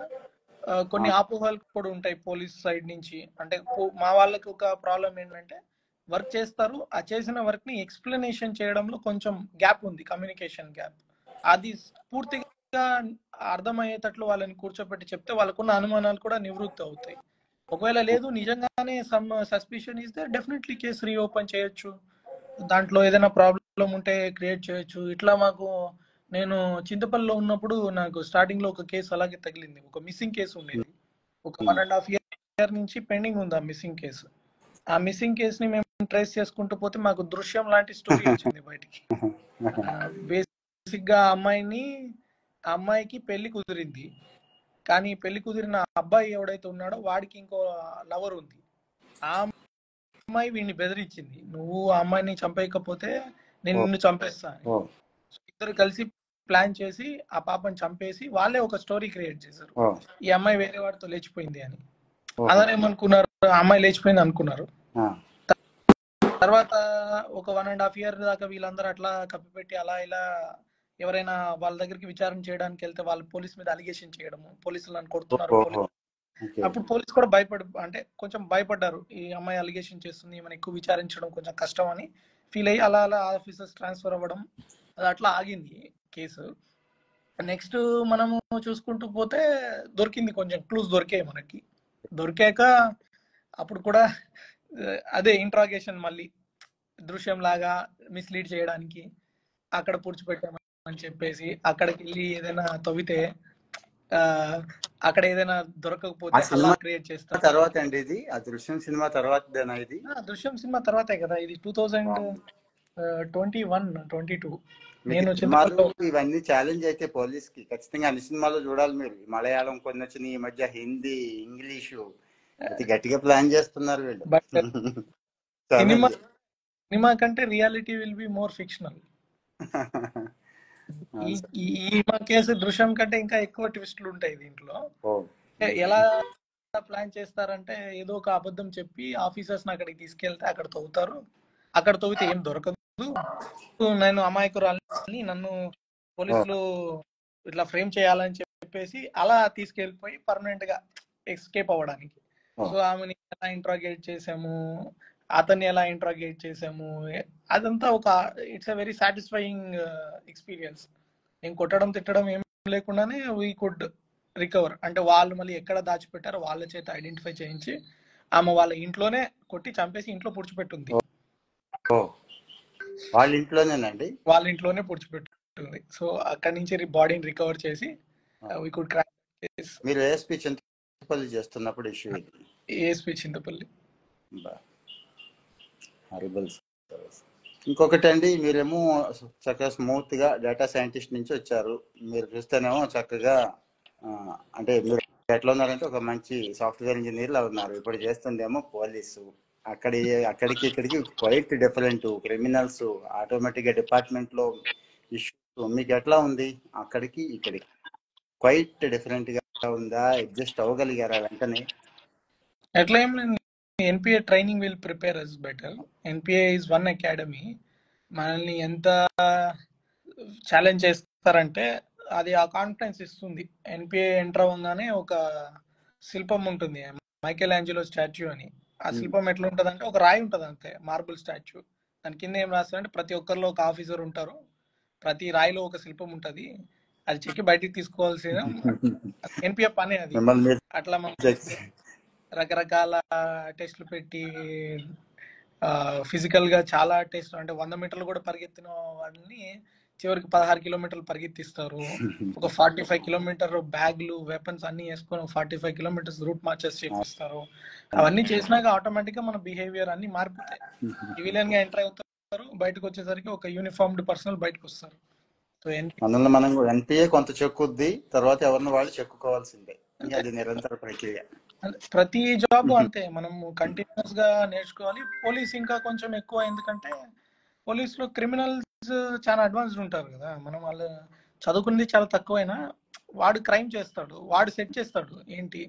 కొన్ని అపోహలు కూడా ఉంటాయి పోలీస్ సైడ్ నుంచి. అంటే మా వాళ్ళకి ఒక ప్రాబ్లం ఏంటంటే, వర్క్ చేస్తారు, ఆ చేసిన వర్క్ ని ఎక్స్ప్లెనేషన్ చేయడంలో కొంచెం గ్యాప్ ఉంది, కమ్యూనికేషన్ గ్యాప్. అది పూర్తిగా అర్థమయ్యేటట్లు వాళ్ళని కూర్చోబెట్టి చెప్తే వాళ్ళకున్న అనుమానాలు కూడా నివృత్తి అవుతాయి. ఒకవేళ లేదు, నిజంగానే సమ్ సస్పిషన్ ఇస్తే డెఫినెట్లీ కేసు రీఓపెన్ చేయొచ్చు, దాంట్లో ఏదైనా ప్రాబ్లం ఉంటే క్రియేట్ చేయొచ్చు. ఇట్లా నేను చింతపల్లిలో ఉన్నప్పుడు నాకు స్టార్టింగ్ లో ఒక కేసు అలాగే తగిలింది. ఒక మిస్సింగ్ కేసు ఉండేది, ఒక 1.5 year నుంచి పెండింగ్ ఉంది ఆ మిస్సింగ్ కేసు. ఆ మిస్సింగ్ కేసుని మేము ట్రేస్ చేసుకుంటూ పోతే మాకు దృశ్యం లాంటి స్టోరీ వచ్చింది బయటికి. బేసిక్ గా అమ్మాయికి పెళ్లి కుదిరింది, కానీ పెళ్లి కుదిరిన అబ్బాయి ఎవడైతే ఉన్నాడో వాడికి ఇంకో లవర్ ఉంది. ఆ అమ్మాయి వీడిని బెదిరించింది, నువ్వు ఆ అమ్మాయిని చంపేయకపోతే నేను నిన్ను చంపేస్తా అని. ఇద్దరు కలిసి ప్లాన్ చేసి ఆ పాపని చంపేసి వాళ్ళే ఒక స్టోరీ క్రియేట్ చేశారు, ఈ అమ్మాయి వేరే వాడితో లేచిపోయింది అని. అందరూ ఏమనుకున్నారు, అమ్మాయి లేచిపోయింది అనుకున్నారు. తర్వాత ఒక 1.5 year దాకా వీళ్ళందరూ అట్లా కప్పిపెట్టి అలా ఇలా ఎవరైనా వాళ్ళ దగ్గరికి విచారణ చేయడానికి వెళ్తే వాళ్ళు పోలీస్ మీద అలిగేషన్ చేయడము, పోలీసులు నన్ను కొడుతున్నారు. అప్పుడు పోలీసు కూడా అంటే కొంచెం భయపడ్డారు, ఈ అమ్మాయి అలిగేషన్ చేస్తుంది, మనం ఎక్కువ విచారించడం కొంచెం కష్టం అని ఫీల్ అయ్యి అలా అలా ఆఫీసర్స్ ట్రాన్స్ఫర్ అవ్వడం, అది అట్లా ఆగింది కేసు. నెక్స్ట్ మనము చూసుకుంటూ పోతే దొరికింది, కొంచెం క్లూస్ దొరికాయి మనకి. దొరికాక అప్పుడు కూడా అదే ఇంట్రాగేషన్, మళ్ళీ దృశ్యం లాగా మిస్లీడ్ చేయడానికి అక్కడ పూడ్చిపెట్టామని చెప్పేసి అక్కడికి వెళ్ళి ఏదైనా తవ్వితే అక్కడ ఏదైనా దొరకకపోతే అలా క్రియేట్ చేస్తాం. తర్వాత అండి ఇది ఆ దృశ్యం సినిమా తర్వాతదేనా? ఇది దృశ్యం సినిమా తర్వాతే కదా, ఇది 2021-22. నేను ఇవన్నీ ఛాలెంజ్ అయితే పోలీస్ కి ఖచ్చితంగా అన్ని సినిమాలో చూడాలి మీరు. మలయాళం కొన్ని వచ్చినాయి ఈ మధ్య, హిందీ, ఇంగ్లీషు, గట్టిగా ప్లాన్ చేస్తున్నారు వీళ్ళు. సినిమా కంటే reality will be more fictional. ఈ కేసు దృశ్యం కంటే ఇంకా ఎక్కువ ట్విస్టులు ఉంటాయి దీంట్లో. ఎలా ప్లాన్ చేస్తారంటే, ఏదో ఒక అబద్ధం చెప్పి ఆఫీసర్స్ అక్కడికి తీసుకెళ్తే అక్కడ తవ్వుతారు, అక్కడ తవ్వితే ఏం దొరకదు, నేను అమాయకురాలని నన్ను పోలీసులు ఇట్లా ఫ్రేమ్ చేయాలని చెప్పేసి అలా తీసుకెళ్లిపోయి పర్మనెంట్ గా ఎస్కేప్ అవ్వడానికి. సో ఆమెని ఎలా ఇంట్రాగేట్ చేసాము, అతన్ని ఎలా ఇంట్రాగేట్ చేసాము, అదంతా ఒక it's a very satisfying experience. నేను కొట్టడం తిట్టడం ఏం లేకుండానే వీ కుడ్ రికవర్. అంటే వాళ్ళు మళ్ళీ ఎక్కడ దాచిపెట్టారో వాళ్ళ చేత ఐడెంటిఫై చేయించి ఆమె వాళ్ళ ఇంట్లోనే కొట్టి చంపేసి ఇంట్లో పూడ్చిపెట్టుంది. వాళ్ళ ఇంట్లోనేనండి? వాళ్ళ ఇంట్లోనే పూడ్చిపెట్టుంది. సో అక్కడి నుంచి బాడీని రికవర్ చేసి we could crack that case. మీరు ఏఎస్పీ చింతపల్లి చేస్తున్నప్పుడు ఇష్యూ ఇది. ఏఎస్పీ చింతపల్లి. హారిబుల్. ఇంకొకటి అండి, మీరేమో చక్కగా స్మూత్ గా డేటా సైంటిస్ట్ నుంచి వచ్చారు. మీరు చూస్తేనేమో చక్కగా అంటే మీరు ఎట్లా ఉన్నారంటే ఒక మంచి సాఫ్ట్వేర్ ఇంజనీర్లా ఉన్నారు. ఇప్పుడు చేస్తుందేమో పోలీసు. అక్కడికి ఇక్కడికి క్వైట్ డిఫరెంట్. క్రిమినల్స్ ఆటోమేటిక్ గా డిపార్ట్మెంట్ లో ఇష్యూ మీకు ఎట్లా ఉంది? అక్కడికి ఇక్కడికి క్వైట్ డిఫరెంట్ గా ఉందా? అడ్జస్ట్ అవ్వగలిగారా వెంటనే? ఎట్లా ఏం లేదు. NPA training will prepare us better. NPA is one academy. మనల్ని ఎంత ఛాలెంజ్ చేస్తారంటే అది ఆ కాన్ఫిడెన్స్ ఇస్తుంది. ఎన్పిఏ ఎంటర్ అవ్వగానే ఒక శిల్పం ఉంటుంది, మైకేల్ ఆంజెలో స్టాచ్యూ అని. ఆ శిల్పం ఎట్లా ఉంటుంది అంటే ఒక రాయి ఉంటుంది అంతే, మార్బుల్ స్టాచ్యూ. దాని కింద ఏం రాస్తారంటే ప్రతి ఒక్కరిలో ఒక ఆఫీసర్ ఉంటారు, ప్రతి రాయిలో ఒక శిల్పం ఉంటుంది, అది చెక్కి బయటికి తీసుకోవాల్సిన ఎన్పిఏ పనే అది. అట్లా మనం రకరకాల టెస్టులు పెట్టి ఫిజికల్ గా చాలా టెస్ట్, అంటే 100 మీటర్లు కూడా పరిగెత్తిన వాడిని చివరికి 16 కిలోమీటర్లు పరిగెత్తిస్తారు. ఒక 45 కిలోమీటర్ బ్యాగ్లు వెపన్స్ అన్ని వేసుకొని 45 కిలోమీటర్స్ రూట్ మార్చెస్ చేపిస్తారు. అవన్నీ చేసినాక ఆటోమేటిక్ గా మన బిహేవియర్ అన్ని మారిపోతాయి. సివిలియన్ గా ఎంటర్ అవుతారు, బయటకు వచ్చేసరికి ఒక యూనిఫార్మ్డ్ పర్సనల్ బయటకు వస్తారు. సో మనం ఎన్పిఏ కొంత చెక్కుద్ది, తర్వాత ఎవరిని వాళ్ళు చెక్కుకోవాల్సిందే. అది నిరంతర ప్రక్రియ. ప్రతి జాబ్ అంతే, మనం కంటిన్యూస్ గా నేర్చుకోవాలి. పోలీస్ ఇంకా కొంచెం ఎక్కువ, ఎందుకంటే పోలీస్ లో క్రిమినల్స్ చాలా అడ్వాన్స్డ్ ఉంటారు కదా. మనం వాళ్ళు చదువుకునేది చాలా తక్కువైనా వాడు క్రైమ్ చేస్తాడు, వాడు సెట్ చేస్తాడు ఏంటి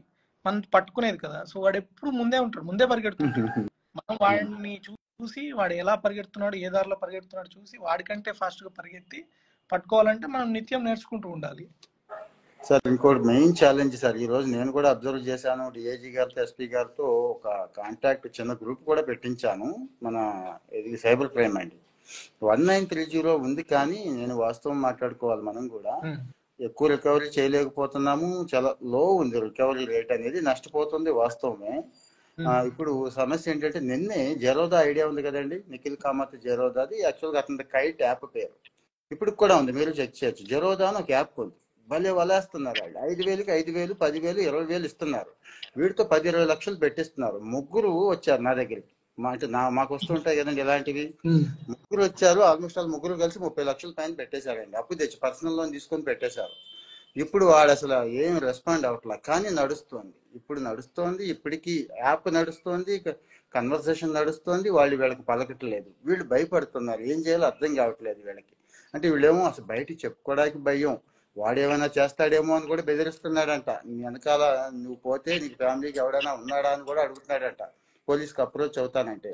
మనం పట్టుకునేది కదా. సో వాడు ఎప్పుడు ముందే ఉంటాడు, ముందే పరిగెడుతుంటాడు. మనం వాడిని చూసి వాడు ఎలా పరిగెడుతున్నాడు, ఏ దారిలో పరిగెడుతున్నాడు చూసి వాడికంటే ఫాస్ట్ గా పరిగెత్తి పట్టుకోవాలంటే మనం నిత్యం నేర్చుకుంటూ ఉండాలి. సార్ ఇంకోటి మెయిన్ ఛాలెంజ్ సార్, ఈ రోజు నేను కూడా అబ్జర్వ్ చేశాను. డిఐజీ గారితో ఎస్పీ గారితో ఒక కాంటాక్ట్ చిన్న గ్రూప్ కూడా పెట్టించాను. మన ఇది సైబర్ క్రైమ్ అండి 1930 ఉంది, కానీ నేను వాస్తవం మాట్లాడుకోవాలి, మనం కూడా ఎక్కువ రికవరీ చేయలేకపోతున్నాము. చాలా లో ఉంది రికవరీ రేట్ అనేది, నష్టపోతుంది వాస్తవమే. ఇప్పుడు సమస్య ఏంటంటే నిన్నే జెరోదా ఐడియా ఉంది కదండి, నిఖిల్ కామత్ జెరోదా. అది యాక్చువల్గా అతని కైట్ యాప్ పేరు, ఇప్పుడు కూడా ఉంది, మీరు చెక్ చేయొచ్చు. జెరోదా అని ఒక యాప్ ఉంది, భలే వలేస్తున్నారు వాళ్ళు. 5,000కి 5,000, 10,000, 20,000 ఇస్తున్నారు. వీటితో 10-20 లక్షలు పెట్టిస్తున్నారు. ముగ్గురు వచ్చారు నా దగ్గరికి, మాకు వస్తుంటాయి కదండి ఇలాంటివి. ముగ్గురు వచ్చారు, ఆల్మోస్ట్ వాళ్ళు ముగ్గురు కలిసి 30 లక్షల పైన పెట్టేశారండి. అప్పు తెచ్చి పర్సనల్ లోన్ తీసుకొని పెట్టేశారు. ఇప్పుడు వాడు అసలు ఏం రెస్పాండ్ అవ్వట్లా, కానీ నడుస్తోంది. ఇప్పుడు నడుస్తోంది, ఇప్పటికీ యాప్ నడుస్తోంది, కన్వర్సేషన్ నడుస్తోంది. వాళ్ళు వీళ్ళకి పలకట్లేదు, వీళ్ళు భయపడుతున్నారు. ఏం చేయాలో అర్థం కావట్లేదు వీళ్ళకి. అంటే వీళ్ళేమో అసలు బయటికి చెప్పుకోవడానికి భయం, వాడేమైనా చేస్తాడేమో అని కూడా బెదిరిస్తున్నాడంట. నీ వెనకాల నువ్వు పోతే నీకు ఫ్యామిలీకి ఎవడైనా ఉన్నాడా అని కూడా అడుగుతున్నాడంట. పోలీస్కి అప్రోచ్ అవుతానంటే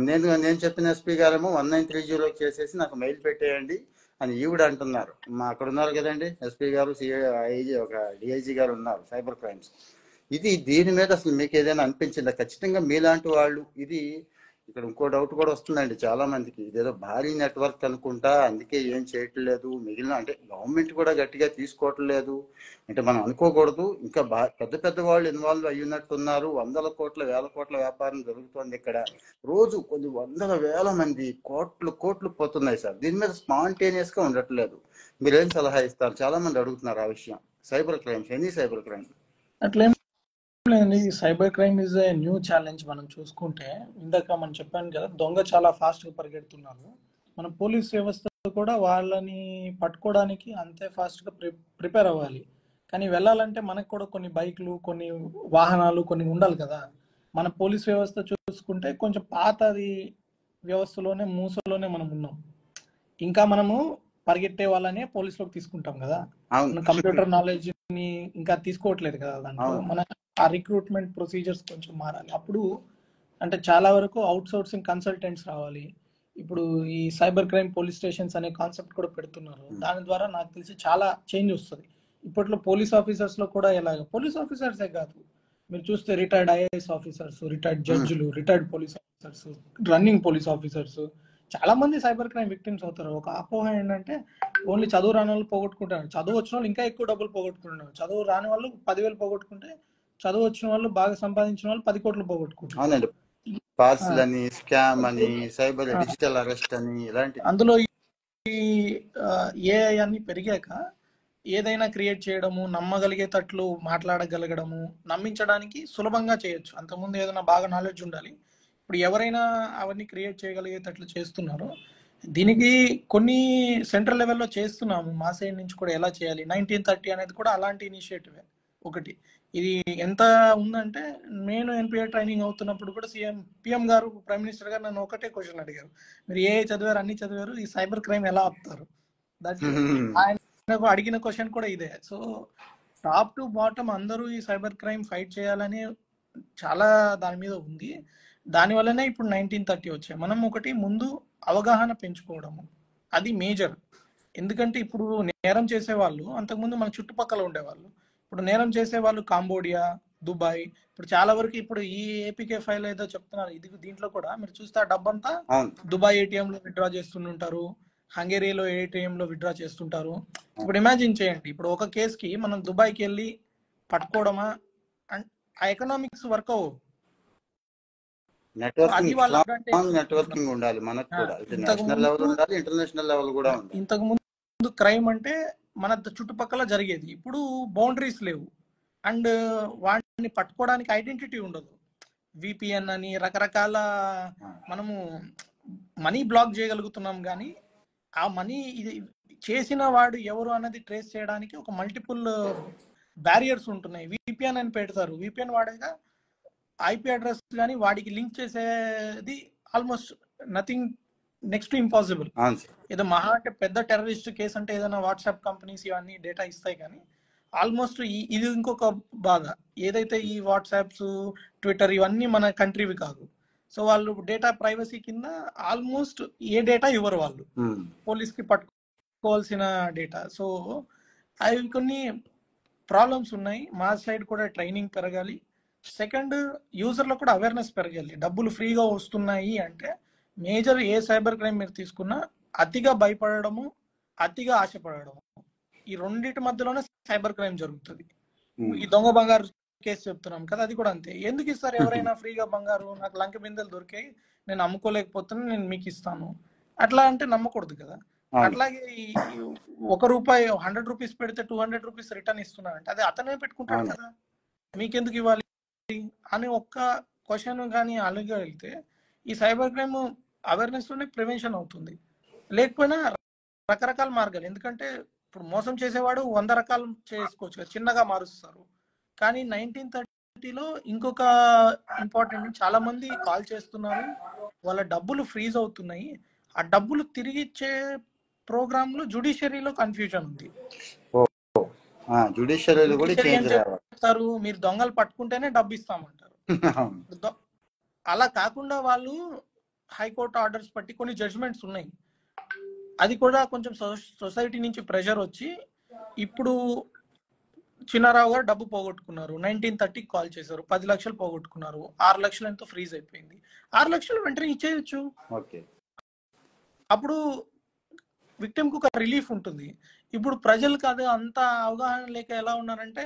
నేను చెప్పిన ఎస్పీ గారేమో 1930 చేసేసి నాకు మెయిల్ పెట్టేయండి అని ఈవిడ అంటున్నారు. అక్కడ ఉన్నారు కదండి ఎస్పీ గారు, ఐజీ, ఒక డిఐజీ గారు ఉన్నారు సైబర్ క్రైమ్స్. దీని మీద అసలు మీకు ఏదైనా అనిపించిందా? ఖచ్చితంగా మీలాంటి వాళ్ళు ఇది ఇక్కడ ఇంకో డౌట్ కూడా వస్తుందండి చాలా మందికి, ఇదేదో భారీ నెట్వర్క్ అనుకుంటా, అందుకే ఏం చేయట్లేదు. మిగిలిన అంటే గవర్నమెంట్ కూడా గట్టిగా తీసుకోవట్లేదు అంటే మనం అనుకోకూడదు. ఇంకా పెద్ద పెద్ద వాళ్ళు ఇన్వాల్వ్ అయ్యున్నట్టున్నారు. 100 కోట్ల 1000 కోట్ల వ్యాపారం జరుగుతోంది ఇక్కడ. రోజు కొన్ని 100,000 మంది కోట్లు పోతున్నాయి సార్. దీని మీద స్పాంటేనియస్ గా ఉండట్లేదు. మీరేం సలహా ఇస్తారు? చాలా మంది అడుగుతున్నారు ఆ విషయం. Cyber crimes, any cyber crime అట్లేం లేదండి. Cyber crime is a new challenge. మనం చూసుకుంటే ఇందాక మనం చెప్పాను కదా, దొంగ చాలా ఫాస్ట్ గా పరిగెడుతున్నారు. మన పోలీస్ వ్యవస్థ కూడా వాళ్ళని పట్టుకోవడానికి అంతే ఫాస్ట్ గా ప్రిపేర్ అవ్వాలి. కానీ వెళ్ళాలంటే మనకు కూడా కొన్ని బైక్లు, కొన్ని వాహనాలు కొన్ని ఉండాలి కదా. మన పోలీస్ వ్యవస్థ చూసుకుంటే కొంచెం పాతది వ్యవస్థలోనే, మూసలోనే మనం ఉన్నాం. ఇంకా మనము పరిగెట్టే వాళ్ళనే పోలీసులోకి తీసుకుంటాం కదా. మన కంప్యూటర్ నాలెడ్జ్ ని ఇంకా తీసుకోవట్లేదు కదా దాంట్లో. మన ఆ రిక్రూట్మెంట్ ప్రొసీజర్స్ కొంచెం మారాలి. అప్పుడు అంటే చాలా వరకు అవుట్ సోర్సింగ్ కన్సల్టెంట్స్ రావాలి. ఇప్పుడు ఈ సైబర్ క్రైమ్ పోలీస్ స్టేషన్స్ అనే కాన్సెప్ట్ కూడా పెడుతున్నారు. దాని ద్వారా నాకు తెలిసి చాలా చేంజ్ వస్తుంది. ఇప్పట్లో పోలీస్ ఆఫీసర్స్ లో కూడా ఎలాగ, పోలీస్ ఆఫీసర్సే కాదు, మీరు చూస్తే రిటైర్డ్ ఐఏఎస్ ఆఫీసర్స్, రిటైర్డ్ జడ్జిలు, retired police officers, running police officers చాలా మంది సైబర్ క్రైమ్ విక్టిమ్స్ అవుతారు. ఒక అపోహ ఏంటంటే ఓన్లీ చదువు రాని వాళ్ళు పోగొట్టుకుంటారు, చదువు వచ్చిన వాళ్ళు ఇంకా ఎక్కువ డబ్బులు పోగొట్టుకుంటున్నారు. చదువు రాని వాళ్ళు 10,000 పోగొట్టుకుంటే చదువు వచ్చిన వాళ్ళు, బాగా సంపాదించిన వాళ్ళు 10 కోట్లు పోగొట్టుకుంటారు. పార్సల్ అని, స్కామ్ అని, సైబర్ డిజిటల్ అరెస్ట్ అని, ఇలాంటి. అందులో ఈ ఏఐ అన్ని పెరిగాక ఏదైనా క్రియేట్ చేయడము, నమ్మగలిగేటట్లు మాట్లాడగలగడము, నమ్మించడానికి సులభంగా చేయొచ్చు. అంతకుముందు ఏదైనా బాగా నాలెడ్జ్ ఉండాలి. ఇప్పుడు ఎవరైనా అవన్నీ క్రియేట్ చేయగలిగేటట్లు చేస్తున్నారు. దీనికి కొన్ని సెంట్రల్ లెవెల్లో చేస్తున్నాము. మా సైడ్ నుంచి కూడా ఎలా చేయాలి 1930 అనేది కూడా అలాంటి ఇనిషియేటివే ఒకటి. ఇది ఎంత ఉందంటే నేను ఎన్పిఆర్ ట్రైనింగ్ అవుతున్నప్పుడు కూడా పిఎం గారు, ప్రైమ్ మినిస్టర్ గారు నన్ను ఒకటే క్వశ్చన్ అడిగారు, మీరు ఏ చదివారు, అన్ని చదివారు, ఈ సైబర్ క్రైమ్ ఎలా ఆపుతారు? దట్ ఆయనకు అడిగిన క్వశ్చన్ కూడా ఇదే. సో టాప్ టు బాటమ్ అందరూ ఈ సైబర్ క్రైమ్ ఫైట్ చేయాలని చాలా దాని మీద ఉంది. దానివల్లనే ఇప్పుడు 1930 వచ్చాయి. మనం ఒకటి ముందు అవగాహన పెంచుకోవడము, అది మేజర్. ఎందుకంటే ఇప్పుడు నేరం చేసేవాళ్ళు అంతకుముందు మన చుట్టుపక్కల ఉండేవాళ్ళు. ఇప్పుడు నేరం చేసేవాళ్ళు కాంబోడియా, దుబాయ్. ఇప్పుడు చాలా వరకు ఇప్పుడు ఈ ఏపీకే ఫైల్ ఏదో చెప్తున్నారు, ఇది దీంట్లో కూడా మీరు చూస్తే ఆ డబ్బంతా దుబాయ్ ఏటీఎం లో విత్డ్రా చేస్తుంటారు, హంగేరీలో ఏటీఎం లో విత్డ్రా చేస్తుంటారు. ఇప్పుడు ఇమాజిన్ చేయండి, ఇప్పుడు ఒక కేసుకి మనం దుబాయ్కి వెళ్ళి పట్టుకోవడమా, ఆ ఎకనామిక్స్ వర్క్ అవ్వవు. నెట్వర్కింగ్ ఉండాలి మనకు కూడా, నేషనల్ లెవెల్ ఉండాలి, ఇంటర్నేషనల్ లెవెల్ కూడా ఉండాలి. ఇంతకు ముందు క్రైమ్ అంటే మన చుట్టుపక్కల జరిగేది, ఇప్పుడు బౌండరీస్ లేవు అండ్ వాటిని పట్టుకోవడానికి ఐడెంటిటీ ఉండదు. విపిఎన్ అని రకరకాల మనము మనీ బ్లాక్ చేయగలుగుతున్నాం, కానీ ఆ మనీ ఇది చేసిన వాడు ఎవరు అన్నది ట్రేస్ చేయడానికి ఒక మల్టిపుల్ బ్యారియర్స్ ఉంటున్నాయి. విపిఎన్ అని పెడతారు, విపిఎన్ వాడేగా ఐపీ అడ్రస్ కానీ వాడికి లింక్ చేసేది almost nothing, next to impossible. ఏదో మహా అంటే పెద్ద టెర్రరిస్ట్ కేసు అంటే ఏదైనా వాట్సాప్ కంపెనీస్ ఇవన్నీ డేటా ఇస్తాయి, కానీ ఆల్మోస్ట్ ఇది ఇంకొక బాధ. ఏదైతే ఈ వాట్సాప్స్, ట్విట్టర్ ఇవన్నీ మన కంట్రీవి కాదు. సో వాళ్ళు డేటా ప్రైవసీ కింద ఆల్మోస్ట్ ఏ డేటా ఇవ్వరు వాళ్ళు, పోలీస్కి పట్టుకోవాల్సిన డేటా. సో అవి కొన్ని ప్రాబ్లమ్స్ ఉన్నాయి. మా సైడ్ కూడా ట్రైనింగ్ పెరగాలి. సెకండ్, యూజర్లో కూడా అవేర్నెస్ పెరగాలి. డబ్బులు ఫ్రీగా వస్తున్నాయి అంటే మేజర్ ఏ సైబర్ క్రైమ్ మీరు తీసుకున్నా అతిగా భయపడము, అతిగా ఆశపడము, ఈ రెండింటి మధ్యలోనే సైబర్ క్రైమ్ జరుగుతుంది. ఈ దొంగ బంగారు కేసు చెప్తున్నాం కదా, అది కూడా అంతే. ఎందుకు ఇస్తారు ఎవరైనా ఫ్రీగా బంగారు? నాకు లంక బిందెలు దొరికాయి, నేను అమ్ముకోలేకపోతున్నా, నేను మీకు ఇస్తాను, అట్లా అంటే నమ్మకూడదు కదా. అట్లాగే ₹1 100 రూపీస్ పెడితే 200 రూపీస్ రిటర్న్ ఇస్తున్నారంటే అది అతనే పెట్టుకుంటాడు కదా, మీకెందుకు ఇవ్వాలి అని ఒక్క క్వశ్చన్ కానీ అడగలిగితే ఈ సైబర్ క్రైమ్ అవేర్నెస్ లోనే ప్రివెన్షన్ అవుతుంది. లేకపోయినా రకరకాల మార్గాలు, ఎందుకంటే ఇప్పుడు మోసం చేసేవాడు 100 రకాలు చేసుకోవచ్చు, చిన్నగా మారుస్తారు. కానీ 1930లో ఇంకొక ఇంపార్టెంట్, చాలా మంది కాల్ చేస్తున్నారు, వాళ్ళ డబ్బులు ఫ్రీజ్ అవుతున్నాయి, ఆ డబ్బులు తిరిగి ఇచ్చే ప్రోగ్రామ్ లో జుడిషియరీలో కన్ఫ్యూజన్ ఉంది. చెప్తారు మీరు దొంగలు పట్టుకుంటేనే డబ్బు ఇస్తామంటారు. అలా కాకుండా వాళ్ళు హైకోర్టు ఆర్డర్స్ బట్టి కొన్ని జడ్జ్మెంట్స్ ఉన్నాయి, అది కూడా కొంచెం సొసైటీ నుంచి ప్రెషర్ వచ్చి ఇప్పుడు చిన్నారావు గారు డబ్బు పోగొట్టుకున్నారు, 1930 కాల్ చేశారు, 10 లక్షలు పోగొట్టుకున్నారు, 6 లక్షలు ఎంతో ఫ్రీజ్ అయిపోయింది. 6 లక్షలు వెంటనే ఇచ్చేయచ్చు, అప్పుడు విక్టిమ్ కు ఒక రిలీఫ్ ఉంటుంది. ఇప్పుడు ప్రజలకు అది అంత అవగాహన లేక ఎలా ఉన్నారంటే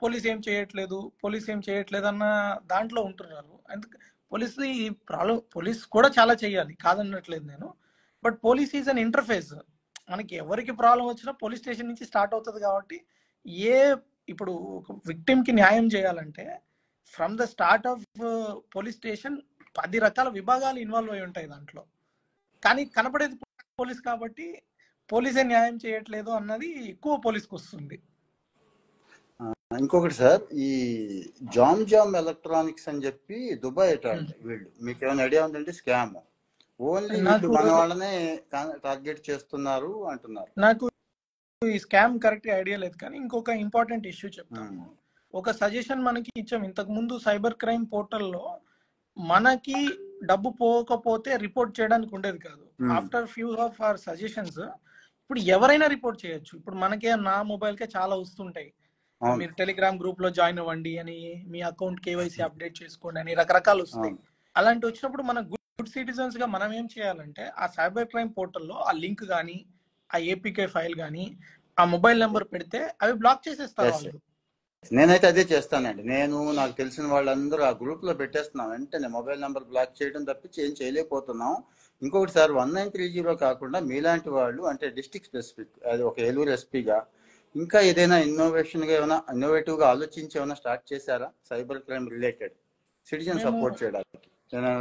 పోలీస్ ఏం చేయట్లేదు అన్న దాంట్లో ఉంటున్నారు. పోలీస్ కూడా చాలా చేయాలి, కాదన్నట్లేదు నేను, but police is an interface. మనకి ఎవరికి ప్రాబ్లం వచ్చినా పోలీస్ స్టేషన్ నుంచి స్టార్ట్ అవుతుంది. కాబట్టి ఇప్పుడు విక్టిమ్ కి న్యాయం చేయాలంటే from the start of police station 10 రకాల విభాగాలు ఇన్వాల్వ్ అయి ఉంటాయి దాంట్లో, కానీ కనపడేది పోలీస్ కాబట్టి పోలీసే న్యాయం చేయట్లేదు అన్నది ఎక్కువ పోలీస్కి వస్తుంది. ఇంకొకటి సార్, ఈ జామ్ ఎలక్ట్రానిక్స్ అని చెప్పి దుబాయ్ వీళ్ళు, మీకు ఏమైనా ఐడియా ఉందంటే స్కామ్ ఓన్లీ మన వాళ్ళనే టార్గెట్ చేస్తున్నారు అంటున్నారు. నాకు ఈ స్కామ్ కరెక్ట్ ఐడియా లేదు, కానీ ఇంకొక ఇంపార్టెంట్ ఇష్యూ చెప్తాను. ఒక సజెషన్ మనకి ఇచ్చాం ఇంతకు ముందు, సైబర్ క్రైమ్ పోర్టల్లో మనకి డబ్బు పోకపోతే రిపోర్ట్ చేయడానికి ఉండేది కాదు. After few of our suggestions ఇప్పుడు ఎవరైనా రిపోర్ట్ చేయొచ్చు. ఇప్పుడు మనకే నా మొబైల్కే చాలా వస్తుంటాయి, మీరు టెలిగ్రామ్ గ్రూప్ లో జాయిన్ అవ్వండి అని, మీ అకౌంట్ కేవైసీ అప్డేట్ చేసుకోండి అని రకరకాలు వస్తాయి. అలాంటి వచ్చినప్పుడు మన గుడ్ సిటిజన్స్ గా మనం ఏం చేయాలంటే ఆ సైబర్ క్రైమ్ పోర్టల్లో ఆ లింక్ కానీ, ఆ ఏపీకే ఫైల్ కానీ, ఆ మొబైల్ నెంబర్ పెడితే అవి బ్లాక్ చేసేస్తారు వాళ్ళు. నేనైతే అదే చేస్తానండి. నాకు తెలిసిన వాళ్ళందరూ ఆ గ్రూప్ లో పెట్టేస్తున్నాం, వెంటనే మొబైల్ నెంబర్ బ్లాక్ చేయడం తప్పించి ఏం చేయలేకపోతున్నాం. ఇంకొకటి సార్, 1930 కాకుండా మీలాంటి వాళ్ళు అంటే డిస్ట్రిక్ట్ స్పెసిఫిక్, అది ఒక ఏలూరు ఎస్పీగా ఇంకా ఏదైనా ఇన్నోవేటివ్గా ఆలోచించి ఏమైనా స్టార్ట్ చేశారా సైబర్ క్రైమ్ రిలేటెడ్ సిటిజన్ మేము సపోర్ట్ చేయడానికి?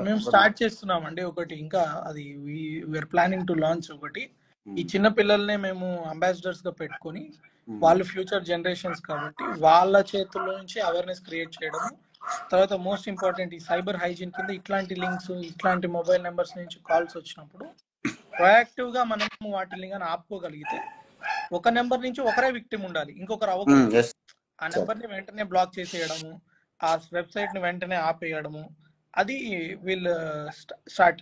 మేము స్టార్ట్ చేస్తున్నామండి ఒకటి, ఇంకా అది వీఆర్ ప్లానింగ్ టు లాంచ్ ఒకటి. ఈ చిన్న పిల్లల్నే మేము అంబాసిడర్స్ గా పెట్టుకొని, వాళ్ళు ఫ్యూచర్ జనరేషన్స్ కాబట్టి వాళ్ళ చేతుల్లో నుంచి అవేర్నెస్ క్రియేట్ చేయడము. తర్వాత మోస్ట్ ఇంపార్టెంట్ ఈ సైబర్ హైజీన్ కింద ఇట్లాంటి లింక్స్, ఇట్లాంటి మొబైల్ నెంబర్స్ నుంచి కాల్స్ వచ్చినప్పుడు ప్రొయాక్టివ్ గా మనం వాటిని కానీ ఆపుకోగలిగితే, ఒక నెంబర్ నుంచి ఒకరే విక్టిమ్ ఉండాలి, ఇంకొకరు అవ్వకూడదు. ఆ నెంబర్ ని వెంటనే బ్లాక్ చేసేయడము, ఆ వెబ్సైట్ ని వెంటనే ఆపేయడము, అది వీళ్ళు స్టార్ట్.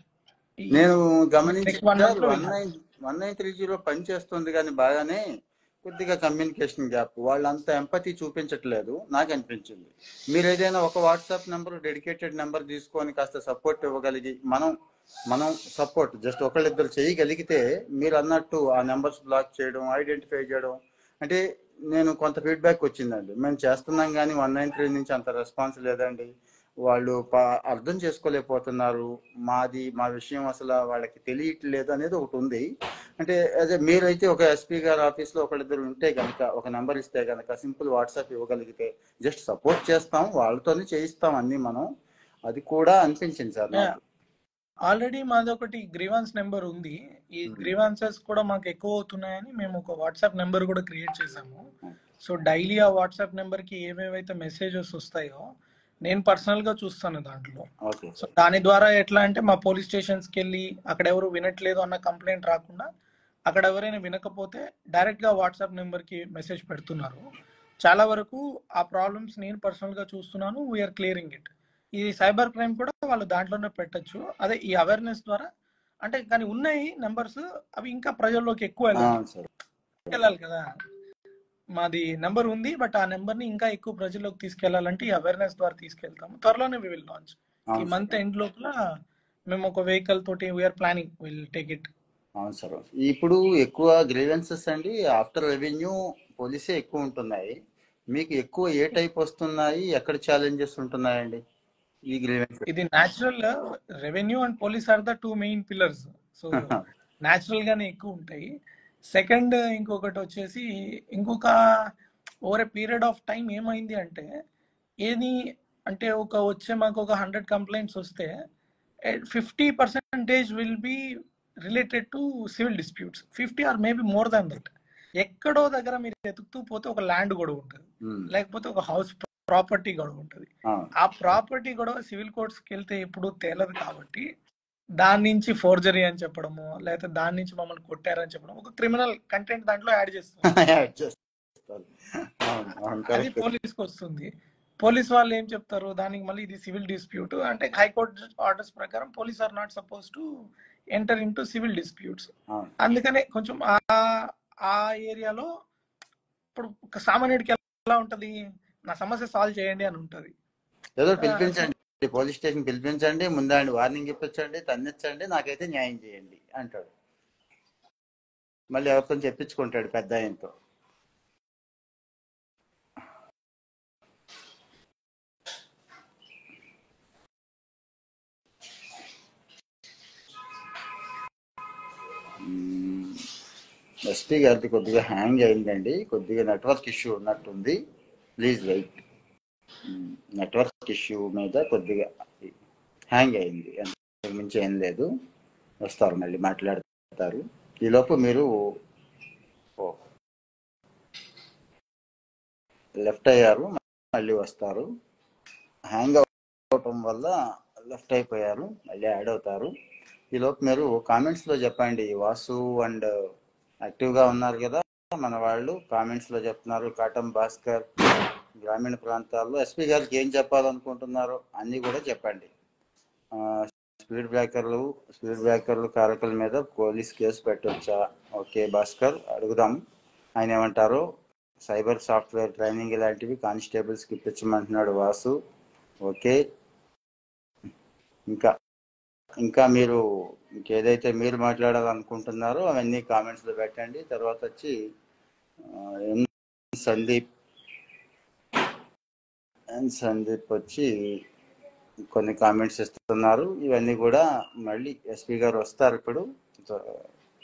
నేను గమనించాను 1930 పని చేస్తుంది కానీ బాగానే కొద్దిగా కమ్యూనికేషన్ గ్యాప్, వాళ్ళంతా ఎంపతి చూపించట్లేదు నాకు అనిపించింది. మీరు ఏదైనా ఒక వాట్సాప్ నెంబర్, డెడికేటెడ్ నెంబర్ తీసుకొని కాస్త సపోర్ట్ ఇవ్వగలిగి మనం సపోర్ట్ జస్ట్ ఒకళ్ళిద్దరు చేయగలిగితే, మీరు అన్నట్టు ఆ నెంబర్స్ బ్లాక్ చేయడం, ఐడెంటిఫై చేయడం, అంటే నేను కొంత ఫీడ్బ్యాక్ వచ్చిందండి. మేము చేస్తున్నాం కానీ 193 నుంచి అంత రెస్పాన్స్ లేదండి, వాళ్ళు అర్థం చేసుకోలేకపోతున్నారు, మా విషయం అసలు వాళ్ళకి తెలియట్లేదు అనేది ఒకటి ఉంది. అంటే అదే మీరైతే ఒక ఎస్పీ గారి ఆఫీస్లో ఒకళ్ళిద్దరు ఉంటే కనుక, ఒక నెంబర్ ఇస్తే కనుక, సింపుల్ వాట్సాప్ ఇవ్వగలిగితే జస్ట్ సపోర్ట్ చేస్తాం, వాళ్ళతోనే చేయిస్తాం అన్ని మనం, అది కూడా అనిపించింది సార్ నాకు. ఆల్రెడీ మాది ఒకటి గ్రీవాన్స్ నెంబర్ ఉంది. ఈ గ్రీవాన్సెస్ కూడా మాకు ఎక్కువ అవుతున్నాయని మేము ఒక వాట్సాప్ నెంబర్ కూడా క్రియేట్ చేసాము. సో డైలీ ఆ వాట్సాప్ నెంబర్ కి ఏమేమైతే మెసేజెస్ వస్తాయో నేను పర్సనల్ గా చూస్తాను దాంట్లో. సో దాని ద్వారా ఎట్లా అంటే, మా పోలీస్ స్టేషన్స్ కి వెళ్ళి అక్కడ ఎవరు వినట్లేదు అన్న కంప్లైంట్ రాకుండా, అక్కడ ఎవరైనా వినకపోతే డైరెక్ట్ గా వాట్సాప్ నెంబర్ కి మెసేజ్ పెడుతున్నారు. చాలా వరకు ఆ ప్రాబ్లమ్స్ నేను పర్సనల్ గా చూస్తున్నాను. We are clearing it. ఈ సైబర్ క్రైమ్ కూడా వాళ్ళు దాంట్లోనే పెట్టచ్చు. అదే ఈ అవేర్నెస్ ద్వారా, అంటే కానీ ఉన్నాయి నెంబర్స్, అవి ఇంకా ప్రజల్లోకి ఎక్కువ వెళ్ళాలి కదా. మాది నెంబర్ ఉంది, బట్ ఆ నెంబర్ ని ఇంకా ఎక్కువ ప్రజల్లోకి తీసుకెళ్లాలంటే ఈ అవేర్నెస్ ద్వారా తీసుకెళ్తాము. త్వరలోనే వి విల్ లాంచ్. ఈ మంత్ ఎండ్ లోపల మేము ఒక వెహికల్ తోటి we are planning, will take it. అవును సార్. ఇప్పుడు ఎక్కువ గ్రీవెన్సెస్ అండి ఆఫ్టర్ రెవెన్యూ పోలీసే ఎక్కువ ఉంటున్నాయి. మీకు ఎక్కువ ఏ టైప్ వస్తున్నాయి, ఎక్కడ ఛాలెంజెస్ ఉంటున్నాయండి ఈ గ్రీవెన్స్? ఇది natural. Revenue and police are the 2 main pillars. So natural గానే ఎక్కువ ఉంటాయి. సెకండ్ ఇంకొకటి వచ్చేసి, ఇంకొక over a period of time ఏమైంది అంటే, ఏది అంటే మాకు ఒక 100 కంప్లైంట్స్ వస్తే 50% will be related to civil disputes. 50 or maybe more than that. ఎక్కడో దగ్గర మీరు ఎతుకుతూ పోతే ఒక ల్యాండ్ గొడవ ఉంటుంది, లేకపోతే ఒక హౌస్ ప్రాపర్టీ గొడవ ఉంటుంది. ఆ ప్రాపర్టీ గొడవ సివిల్ కోర్ట్స్కి వెళ్తే ఎప్పుడు తేలదు కాబట్టి, దాని నుంచి ఫోర్జరీ అని చెప్పడము, లేకపోతే దాని నుంచి మమ్మల్ని కొట్టారని చెప్పడం, ఒక క్రిమినల్ కంటెంట్ దాంట్లో యాడ్ చేస్తారు. అది పోలీస్కి వస్తుంది. పోలీస్ వాళ్ళు ఏం చెప్తారు దానికి, మళ్ళీ ఇది సివిల్ డిస్ప్యూట్ అంటే హైకోర్టు ఆర్డర్స్ ప్రకారం police are not suppose to enter in to civil disputes. అందుకనే కొంచెం ఆ ఏరియాలో ఇప్పుడు సామాన్యుడికి ఎలా ఉంటది, నా సమస్య సాల్వ్ చేయండి అని ఉంటది. ఏదో పిలిపించండి, పోలీస్ స్టేషన్ పిలిపించండి, ముందండి వార్నింగ్ ఇప్పించండి, తన్నిచ్చండి, నాకైతే న్యాయం చేయండి అంటాడు. మళ్ళీ ఎవరితో చెప్పించుకుంటాడు పెద్ద ఆయనతో. ఎస్పీ గారిది కొద్దిగా హ్యాంగ్ అయిందండి, కొద్దిగా నెట్వర్క్ ఇష్యూ ఉన్నట్టుంది, ప్లీజ్ వెయిట్. నెట్వర్క్ ఇష్యూ మీద కొద్దిగా హ్యాంగ్ అయింది, అంతకు మించి ఏం లేదు. వస్తారు, మళ్ళీ మాట్లాడతారు. ఈలోపు మీరు లెఫ్ట్ అయ్యారు, మళ్ళీ వస్తారు. హ్యాంగ్ అవటం వల్ల లెఫ్ట్ అయిపోయారు, మళ్ళీ యాడ్ అవుతారు. ఈలోపు మీరు కామెంట్స్లో చెప్పండి. వాసు అండ్ యాక్టివ్గా ఉన్నారు కదా మన వాళ్ళు, కామెంట్స్లో చెప్తున్నారు. కాటం భాస్కర్ గ్రామీణ ప్రాంతాల్లో ఎస్పీ గారికి ఏం చెప్పాలనుకుంటున్నారో అన్నీ కూడా చెప్పండి. స్పీడ్ బ్రేకర్లు కారకుల మీద పోలీస్ కేసు పెట్టొచ్చా? ఓకే భాస్కర్, అడుగుదాం ఆయన ఏమంటారో. సైబర్ సాఫ్ట్వేర్ ట్రైనింగ్ ఇలాంటివి కానిస్టేబుల్స్కి ఇప్పించమంటున్నాడు వాసు. ఓకే, ఇంకా మీరు ఇంకేదైతే మీరు మాట్లాడాలనుకుంటున్నారో అవన్నీ కామెంట్స్లో పెట్టండి. తర్వాత వచ్చి సందీప్ వచ్చి కొన్ని కామెంట్స్ ఇస్తున్నారు. ఇవన్నీ కూడా మళ్ళీ ఎస్పీ గారు వస్తారు ఇప్పుడు.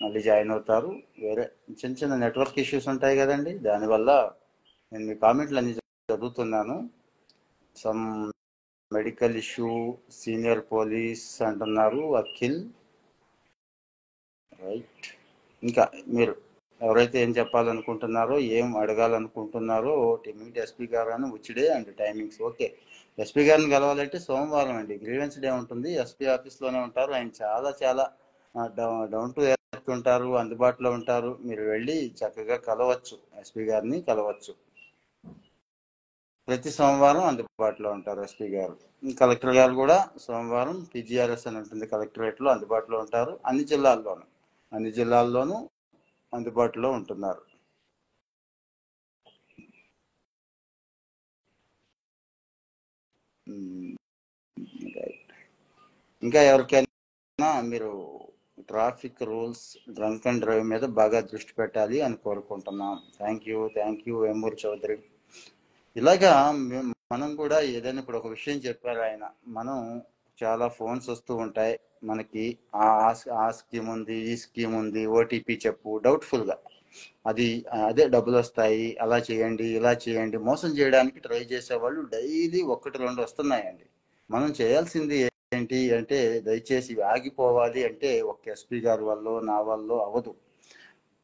మళ్ళీ జాయిన్ అవుతారు. వేరే చిన్న చిన్న నెట్వర్క్ ఇష్యూస్ ఉంటాయి కదండి, దానివల్ల నేను మీ కామెంట్లు అన్ని చదువుతున్నాను. Some medical issue, senior police అంటున్నారు అఖిల్, రైట్. ఇంకా మీరు ఎవరైతే ఏం చెప్పాలనుకుంటున్నారో, ఏం అడగాలనుకుంటున్నారో, మీట్ ఎస్పీ గారు అని ఉచిడే అండ్ టైమింగ్స్. ఓకే, ఎస్పీ గారిని కలవాలంటే సోమవారం అండి, గ్రీవెన్స్ డే ఉంటుంది, ఎస్పీ ఆఫీస్లోనే ఉంటారు. ఆయన చాలా చాలా డౌన్ టు ఎర్త్ ఉంటారు, అందుబాటులో ఉంటారు. మీరు వెళ్ళి చక్కగా కలవచ్చు, ఎస్పీ గారిని కలవచ్చు. ప్రతి సోమవారం అందుబాటులో ఉంటారు ఎస్పీ గారు. కలెక్టర్ గారు కూడా సోమవారం పీజీఆర్ఎస్ అని ఉంటుంది కలెక్టరేట్లో అందుబాటులో ఉంటారు. అన్ని జిల్లాల్లోనూ అందుబాటులో ఉంటున్నారు. ఇంకా ఎవరికైనా మీరు traffic rules, drunk and drive మీద బాగా దృష్టి పెట్టాలి అని కోరుకుంటున్నాం. Thank you Vemuri Chowdary. ఇలాగా మనం కూడా ఏదైనా, ఇప్పుడు ఒక విషయం చెప్పారు ఆయన, మనం చాలా ఫోన్స్ వస్తూ ఉంటాయి మనకి, ఆ స్కీమ్ ఉంది, ఈ స్కీమ్ ఉంది, ఓటీపీ చెప్పు, డౌట్ఫుల్గా అదే డబ్బులు వస్తాయి, అలా చేయండి, ఇలా చేయండి, మోసం చేయడానికి ట్రై చేసేవాళ్ళు డైలీ 1-2 వస్తున్నాయండి. మనం చేయాల్సింది ఏంటి అంటే, దయచేసి ఆగిపోవాలి అంటే ఒక ఎస్పీ గారి వల్ల, నా వల్ల అవ్వదు.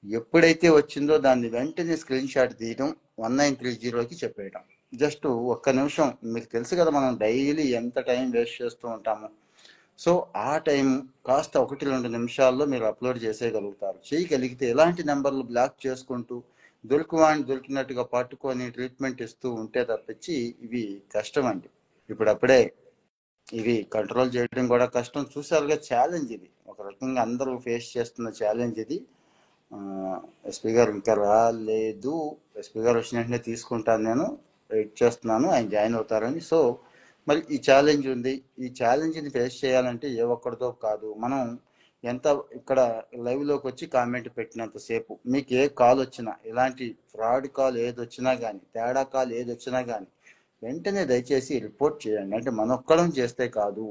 ఎప్పుడైతే వచ్చిందో దాన్ని వెంటనే స్క్రీన్ షాట్ తీయడం, 1930కి చెప్పేయడం. జస్ట్ ఒక్క నిమిషం. మీకు తెలుసు కదా మనం డైలీ ఎంత టైం వేస్ట్ చేస్తూ ఉంటాము. సో ఆ టైం కాస్త 1-2 నిమిషాల్లో మీరు అప్లోడ్ చేసేయగలుగుతారు. చేయగలిగితే ఎలాంటి నెంబర్లు బ్లాక్ చేసుకుంటూ దొరికినట్టుగా పట్టుకొని ట్రీట్మెంట్ ఇస్తూ ఉంటే తప్పించి ఇవి కష్టం అండి. ఇప్పుడప్పుడే ఇవి కంట్రోల్ చేయడం కూడా కష్టం. చూసారుగా ఛాలెంజ్ ఇది, ఒక రకంగా అందరూ ఫేస్ చేస్తున్న ఛాలెంజ్ ఇది. ఎస్పీ గారు ఇంకా రాలేదు. ఎస్పీ గారు వచ్చిన వెంటనే తీసుకుంటాను, నేను వెయిట్ చేస్తున్నాను ఆయన జాయిన్ అవుతారని. సో మరి ఈ ఛాలెంజ్ ఉంది, ఈ ఛాలెంజ్ని ఫేస్ చేయాలంటే ఏ ఒక్కడితో కాదు. మనం ఎంత ఇక్కడ లైవ్లోకి వచ్చి కామెంట్ పెట్టినంతసేపు, మీకు ఏ కాల్ వచ్చినా, ఇలాంటి ఫ్రాడ్ కాల్ ఏది వచ్చినా కానీ, తేడా కాల్ ఏది వచ్చినా కానీ వెంటనే దయచేసి రిపోర్ట్ చేయండి. అంటే మన ఒక్కడం చేస్తే కాదు,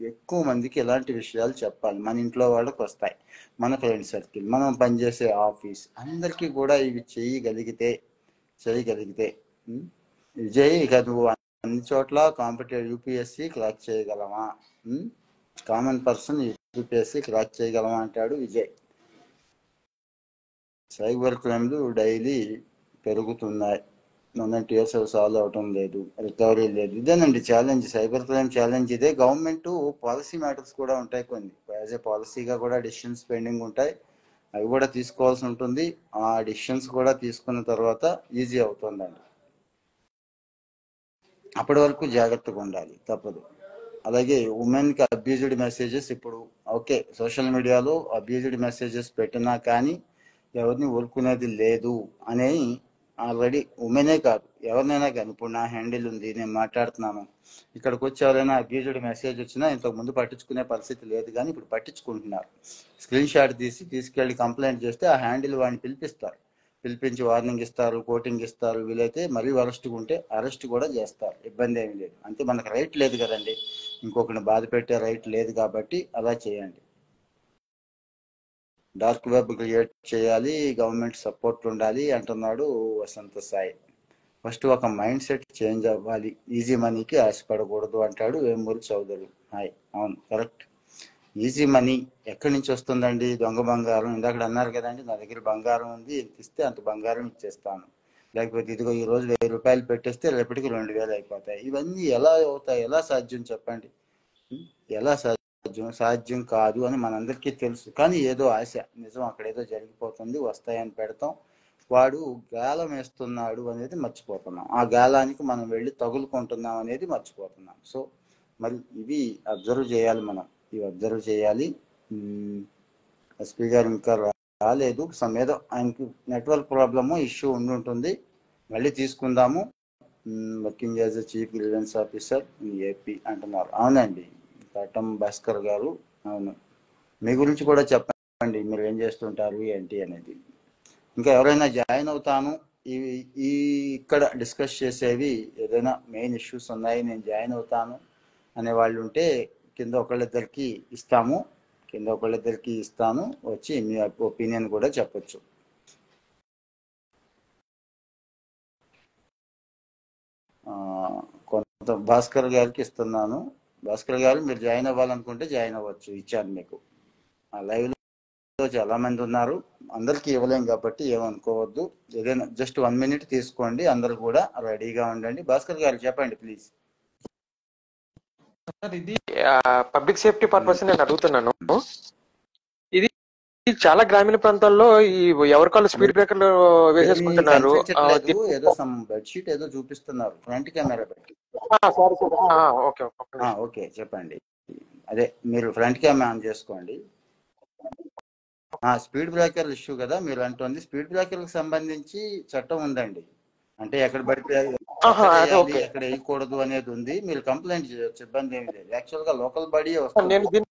ఎక్కువ మందికి ఇలాంటి విషయాలు చెప్పాలి. మన ఇంట్లో వాళ్ళకి వస్తాయి, మన ఫ్రెండ్ సర్కిల్, మనం పనిచేసే ఆఫీస్, అందరికీ కూడా ఇవి చేయగలిగితే విజయ్, ఇక నువ్వు అన్ని చోట్ల కాంపిటేటివ్ యూపీఎస్సీ క్రాక్ చేయగలమా? కామన్ పర్సన్ యూపీఎస్సీ క్రాక్ చేయగలమా అంటాడు విజయ్. సైబర్ క్రైమ్లు డైలీ పెరుగుతున్నాయి, మొన్నటి ఇయర్స్ సాల్వ్ అవటం లేదు, రికవరీ లేదు. ఇదేనండి ఛాలెంజ్, సైబర్ క్రైమ్ ఛాలెంజ్ ఇదే. గవర్నమెంట్ పాలసీ మ్యాటర్స్ కూడా ఉంటాయి కొన్ని, యాజ్ ఏ పాలసీగా కూడా డిసిషన్స్ పెండింగ్ ఉంటాయి, అవి కూడా తీసుకోవాల్సి ఉంటుంది. ఆ డిసిషన్స్ కూడా తీసుకున్న తర్వాత ఈజీ అవుతుందండి. అప్పటి వరకు జాగ్రత్తగా ఉండాలి, తప్పదు. అలాగే ఉమెన్కి అబ్యూజ్డ్ మెసేజెస్, ఇప్పుడు ఓకే సోషల్ మీడియాలో అబ్యూజ్డ్ మెసేజెస్ పెట్టినా కానీ ఎవరిని ఊరుకునేది లేదు అని ఆల్రెడీ, ఉమెనే కాదు ఎవరినైనా కానీ, ఇప్పుడు నా హ్యాండిల్ ఉంది, నేను మాట్లాడుతున్నాను, ఇక్కడికి వచ్చి ఎవరైనా అబ్యూజ్డ్ మెసేజ్ వచ్చినా ఇంతకు ముందు పట్టించుకునే పరిస్థితి లేదు, కానీ ఇప్పుడు పట్టించుకుంటున్నారు. స్క్రీన్ షాట్ తీసుకెళ్లి కంప్లైంట్ చేస్తే ఆ హ్యాండిల్ వాడిని పిలిపించి వార్నింగ్ ఇస్తారు, కోటింగ్ ఇస్తారు, వీలైతే మరీ వరస్ట్గా ఉంటే అరెస్ట్ కూడా చేస్తారు, ఇబ్బంది ఏమి లేదు. అంటే మనకు రైట్ లేదు కదండి, ఇంకొకరిని బాధ పెట్టే రైట్ లేదు కాబట్టి అలా చేయండి. డార్క్ వెబ్ క్రియేట్ చేయాలి, గవర్నమెంట్ సపోర్ట్ ఉండాలి అంటున్నాడు వసంత సాయి. ఫస్ట్ ఒక మైండ్ సెట్ చేంజ్ అవ్వాలి, ఈజీ మనీకి ఆశపడకూడదు అంటాడు వేమూరి చౌదరి. హాయ్, అవును కరెక్ట్. ఈజీ మనీ ఎక్కడి నుంచి వస్తుందండి? దొంగ బంగారం. ఇందాక అన్నారు కదండి, నా దగ్గర బంగారం ఉంది, ఎంత ఇస్తే అంత బంగారం ఇచ్చేస్తాను, లేకపోతే ఇదిగో ఈ రోజు 1000 రూపాయలు పెట్టేస్తే రేపటికి 2000 అయిపోతాయి. ఇవన్నీ ఎలా అవుతాయి? ఎలా సాధ్యం చెప్పండి? ఎలా సాధ్యం కాదు అని మనందరికీ తెలుసు. కానీ ఏదో ఆశ, నిజం అక్కడ ఏదో జరిగిపోతుంది, వస్తాయని పెడతాం, వాడు గాలం వేస్తున్నాడు అనేది మర్చిపోతున్నాం, ఆ గాలానికి మనం వెళ్ళి తగులుకుంటున్నాం అనేది మర్చిపోతున్నాం. సో మరి ఇవి అబ్జర్వ్ చేయాలి, మనం ఇవి అబ్జర్వ్ చేయాలి. ఎస్పీ గారు ఇంకా రాలేదు, ఏదో ఆయనకి నెట్వర్క్ ప్రాబ్లము ఇష్యూ ఉంటుంది, మళ్ళీ తీసుకుందాము. Working as a chief grievance officer in AP అంటున్నారు. అవునండి, కటం భాస్కర్ గారు, అవును. మీ గురించి కూడా చెప్పండి, మీరు ఏం చేస్తుంటారు ఏంటి అనేది. ఇంకా ఎవరైనా జాయిన్ అవుతాను, ఈ ఇక్కడ డిస్కస్ చేసేవి ఏదైనా మెయిన్ ఇష్యూస్ ఉన్నాయి, నేను జాయిన్ అవుతాను అనే వాళ్ళు ఉంటే కింద ఒకళ్ళిద్దరికి ఇస్తాము, కింద ఒకళ్ళిద్దరికి ఇస్తాను, వచ్చి మీ ఒపీనియన్ కూడా చెప్పొచ్చు. కొంత భాస్కర్ గారికి ఇస్తున్నాను. భాస్కర్ గారు మీరు జాయిన్ అవ్వాలనుకుంటే జాయిన్ అవ్వచ్చు, ఇచ్చాను మీకు. ఆ లైవ్లో చాలా మంది ఉన్నారు, అందరికీ ఇవ్వలేం కాబట్టి ఏమనుకోవద్దు. ఏదైనా జస్ట్ 1 minute తీసుకోండి, అందరు కూడా రెడీగా ఉండండి. భాస్కర్ గారు చెప్పండి ప్లీజ్. సార్ ఇది పబ్లిక్ సేఫ్టీ పర్పస్ నేను అడుగుతున్నాను. ఇది చాలా గ్రామీణ ప్రాంతాల్లో ఈ ఎవరికాళ్ళు స్పీడ్ బ్రేకర్లు వేసేసుకుంటున్నారు. ఏదో సమ్ బెడ్షీట్ ఏదో చూపిస్తున్నారు, ఫ్రంట్ కెమెరా పెట్టి. ఓకే చెప్పండి. అదే మీరు ఫ్రంట్ కెమెరా ఆన్ చేసుకోండి. స్పీడ్ బ్రేకర్ ఇష్యూ కదా మీరు అంటుంది. స్పీడ్ బ్రేకర్లకు సంబంధించి చట్టం ఉందండి, అంటే ఎక్కడ పడితే ఎక్కడ వేయకూడదు అనేది ఉంది. మీరు కంప్లైంట్ చేయొచ్చు, ఇబ్బంది ఏమి లేదు. యాక్చువల్ గా లోకల్ బాడీ వస్తుంది.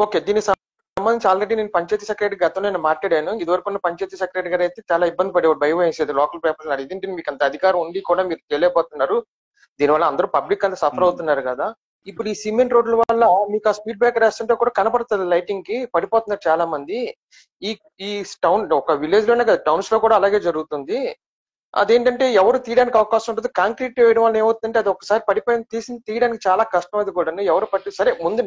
ఓకే, దీనికి సంబంధించి ఆల్రెడీ నేను పంచాయతీ సెక్రటరీ గతంలో నేను మాట్లాడాను. ఇదివరకు ఉన్న పంచాయతీ సెక్రటరీ గారు అయితే చాలా ఇబ్బంది పడేవాడు, భయం వేసేది లోకల్ పేపర్స్. ఇదేంటి మీకు అంత అధికారం ఉండి కూడా మీరు తెలియపోతున్నారు, దీనివల్ల అందరూ పబ్లిక్ అంతా సఫర్ అవుతున్నారు కదా. ఇప్పుడు ఈ సిమెంట్ రోడ్ల వల్ల మీకు ఆ స్పీడ్ బ్రేకర్ వేస్తుంటే కూడా కనపడుతుంది, లైటింగ్ కి పడిపోతున్నారు చాలా మంది. ఈ టౌన్ ఒక విలేజ్ లోనే కదా, టౌన్స్ లో కూడా అలాగే జరుగుతుంది. అదేంటంటే ఎవరు తీయడానికి అవకాశం ఉంటుంది. కాంక్రీట్ వేయడం వల్ల ఏమవుతుందంటే అది ఒకసారి పడిపోయిన తీయడానికి చాలా కష్టం. అది కూడా ఎవరు సరే ముందు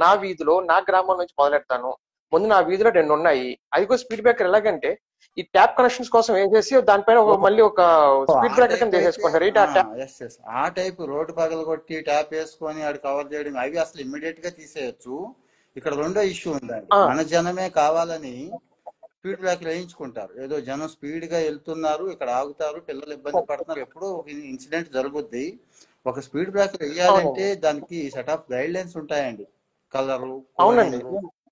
నా వీధిలో నా గ్రామం నుంచి మొదలెడతాను. ముందు నా వీధిలో 2 ఉన్నాయి. అది కూడా స్పీడ్ బ్రేకర్ ఎలాగంటే ఈ ట్యాప్ కనెక్షన్స్ కోసం వేసేసి దానిపైన మళ్ళీ ఒక స్పీడ్ బ్రేకర్ కింద వేసేసుకుంటారు. ఆ టైప్ రోడ్డు పగలు కొట్టి ట్యాప్ వేసుకొని ఆడు కవర్ చేయడం, అవి అసలు ఇమ్మీడియట్ గా తీసేయచ్చు. ఇక్కడ రెండో ఇష్యూ ఉందండి, మన జనమే కావాలని స్పీడ్ బ్రేకర్ వేయించుకుంటారు. ఏదో జనం స్పీడ్ గా వెళ్తున్నారు, ఇక్కడ ఆగుతారు, పిల్లలు ఇబ్బంది పడుతున్నారు. ఎప్పుడో ఒక ఇన్సిడెంట్ జరుగుద్ది. ఒక స్పీడ్ బ్రేకర్ వేయాలంటే దానికి సెట్ ఆఫ్ గైడ్ లైన్స్ ఉంటాయండి. కలరు,